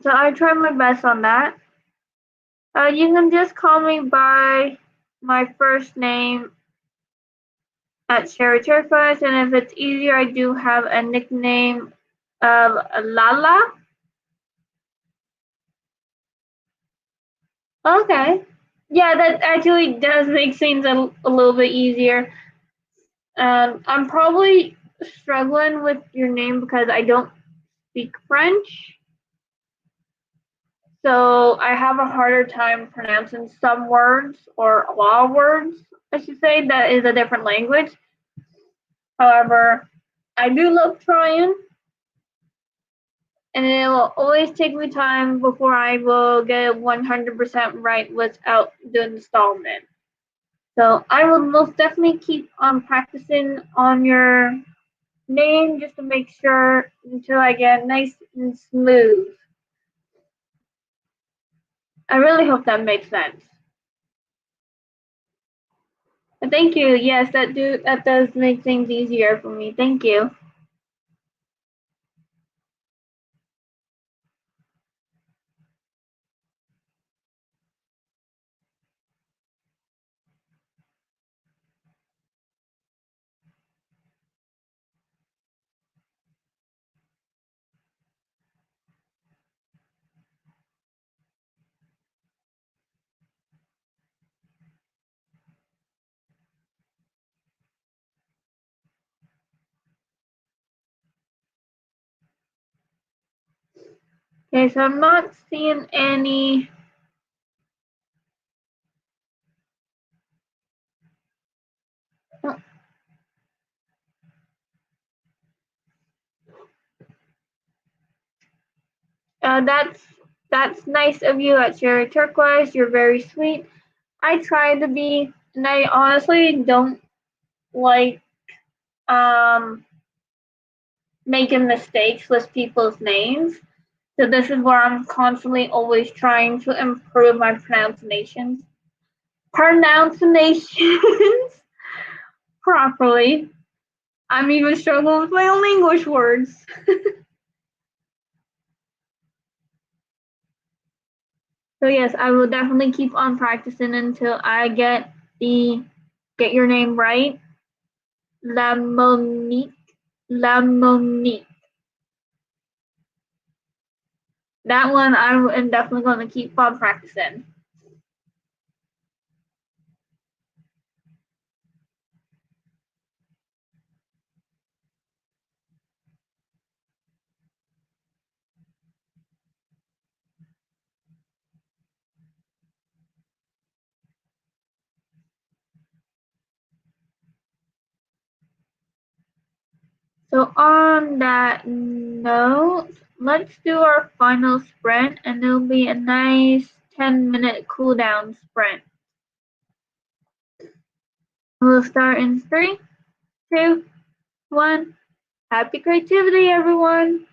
So I try my best on that. You can just call me by my first name at Sherry Turquoise, and if it's easier, I do have a nickname of Lala. Okay. Yeah, that actually does make things a little bit easier. I'm probably struggling with your name because I don't speak French. So I have a harder time pronouncing some words or a lot of words, I should say, that is a different language. However, I do love trying, and it will always take me time before I will get it 100% right without doing the stallment. So I will most definitely keep on practicing on your name just to make sure until I get nice and smooth. I really hope that makes sense. Thank you. Yes, that does make things easier for me. Thank you. Okay, so I'm not seeing any. Uh, that's that's nice of you at Cherry Turquoise. You're very sweet. I try to be, and I honestly don't like um making mistakes with people's names. So this is where I'm constantly always trying to improve my pronunciations properly. I'm even struggling with my own English words. So yes, I will definitely keep on practicing until I get your name right. La Monique. La Monique. That one I am definitely going to keep on practicing. So on that note, let's do our final sprint, and it'll be a nice 10-minute cooldown sprint. We'll start in 3, 2, 1. Happy creativity, everyone!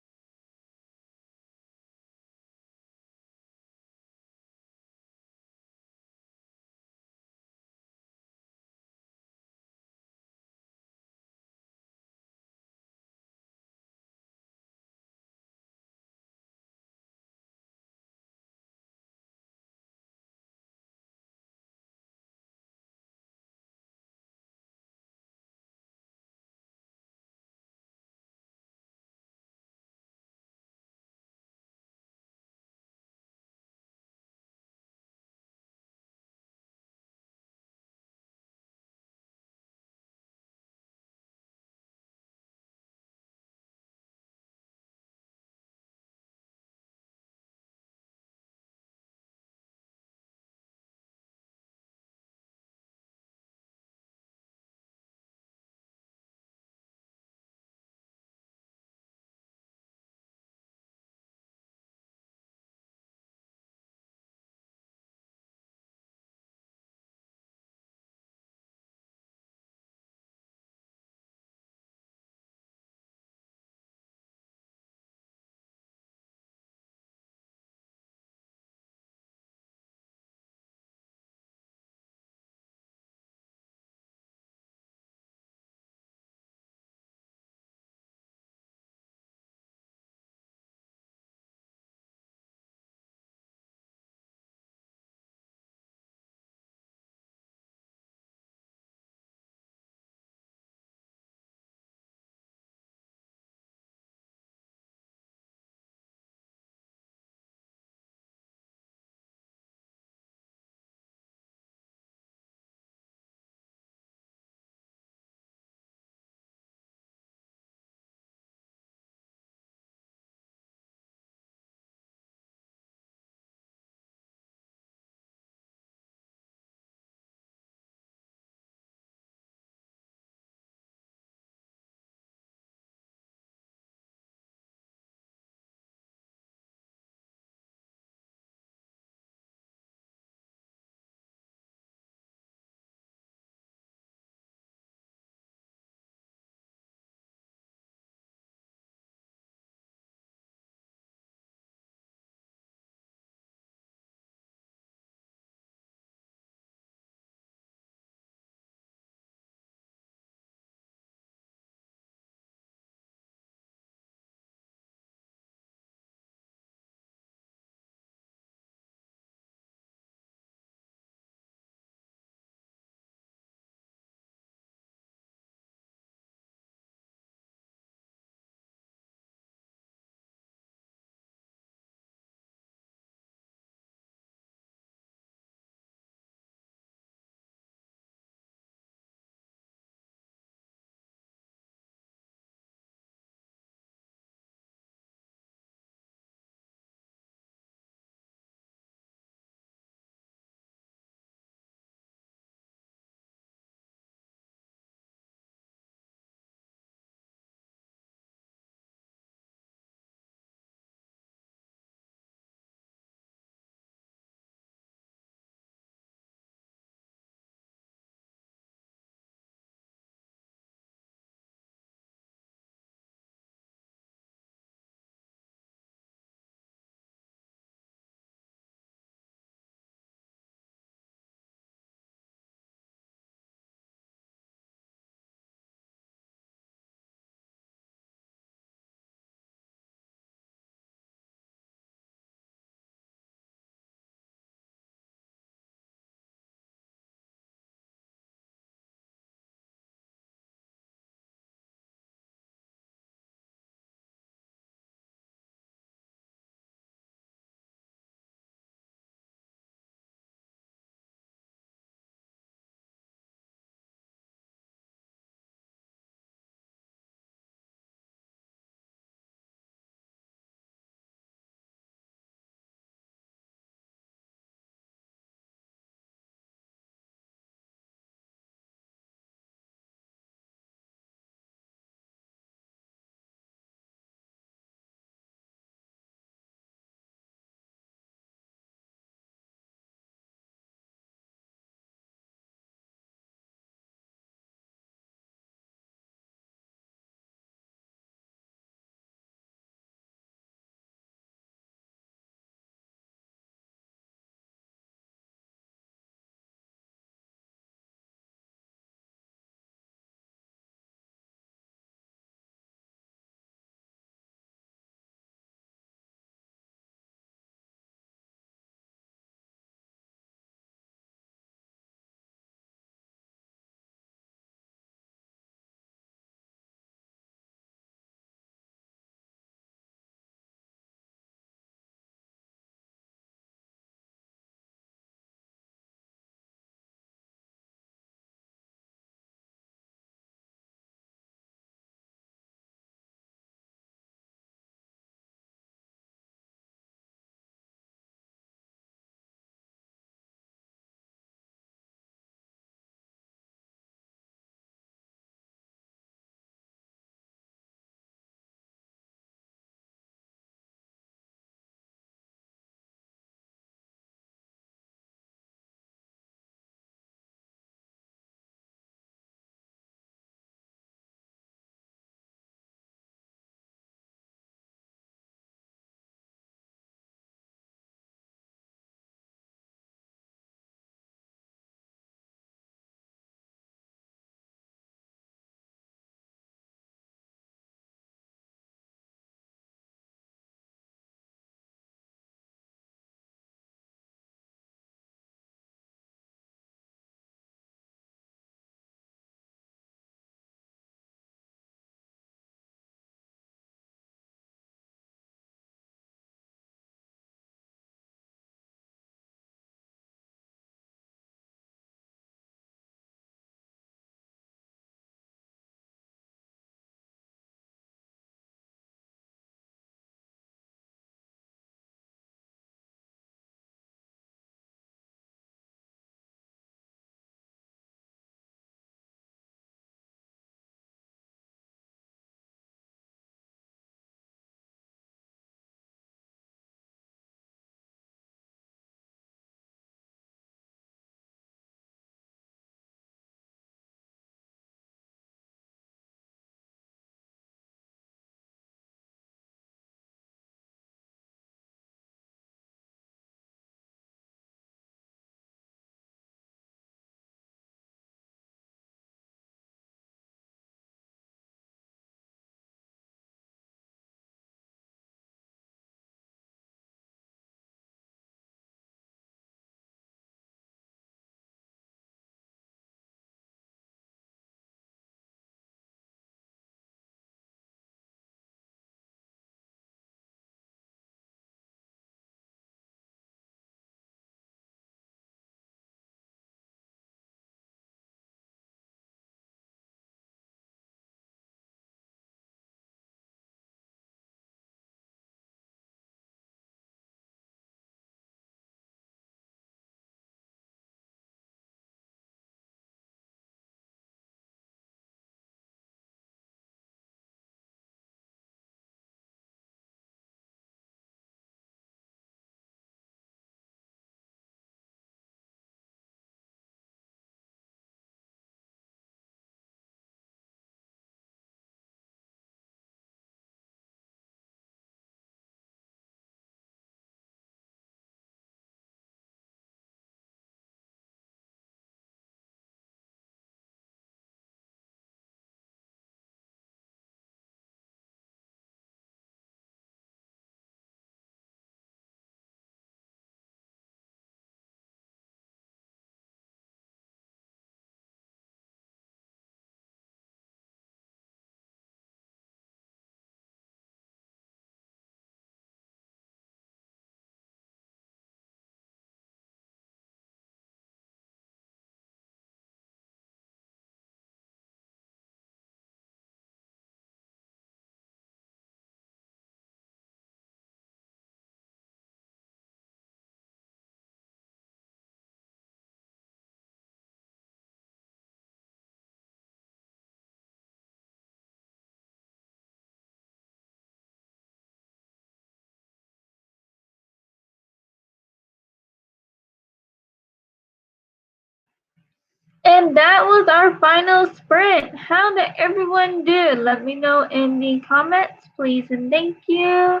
And that was our final sprint. How did everyone do? Let me know in the comments, please, and thank you.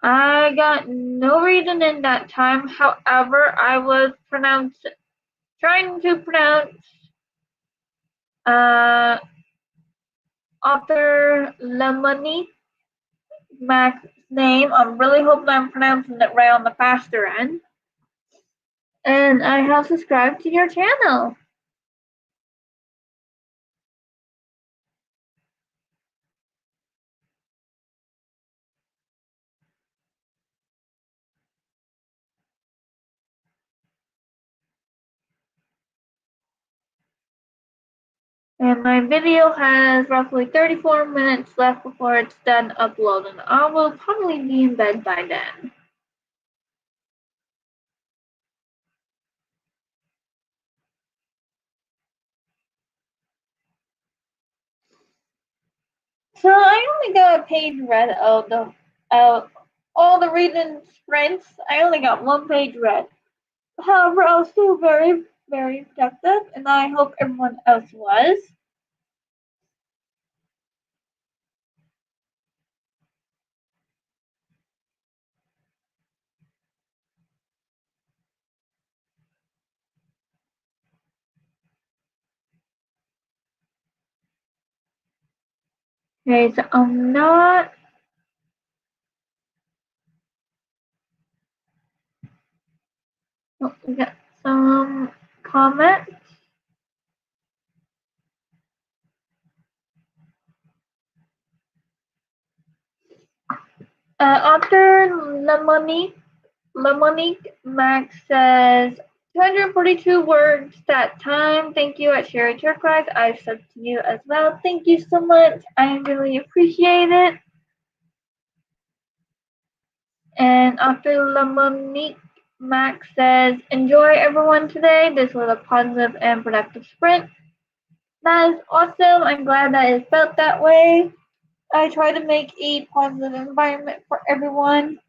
I got no reason in that time. However, I was trying to pronounce author Lemony Mac's name. I'm really hoping I'm pronouncing it right on the faster end. And I have subscribed to your channel. And my video has roughly 34 minutes left before it's done uploading. I will probably be in bed by then. So I only got a page read of all the reading sprints. I only got one page read. However, I was still very, very productive, and I hope everyone else was. Okay, so I'm not. Oh, we got some comments. Author Lemonique Max says 242 words that time. Thank you at Sherry Turquoise. I said to you as well. Thank you so much. I really appreciate it. And Author Lemonique Max says, enjoy everyone today. This was a positive and productive sprint. That is awesome. I'm glad that it felt that way. I try to make a positive environment for everyone.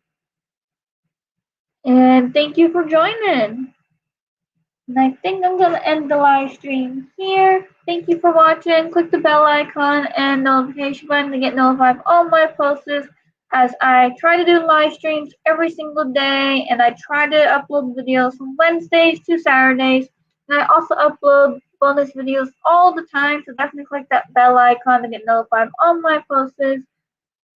And thank you for joining. And I think I'm going to end the live stream here. Thank you for watching. Click the bell icon and notification button to get notified of all my posts, as I try to do live streams every single day, and I try to upload videos from Wednesdays to Saturdays. And I also upload bonus videos all the time, so definitely click that bell icon to get notified of all my posts.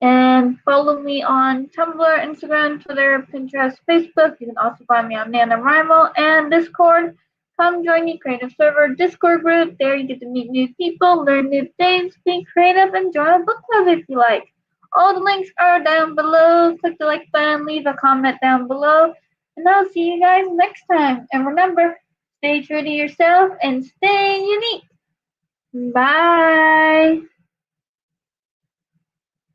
And follow me on Tumblr, Instagram, Twitter, Pinterest, Facebook. You can also find me on NaNoWriMo and Discord. Come join the creative server Discord group. There you get to meet new people, learn new things, be creative, and join a book club if you like. All the links are down below. Click the like button, leave a comment down below, and I'll see you guys next time. And remember, stay true to yourself and stay unique. Bye.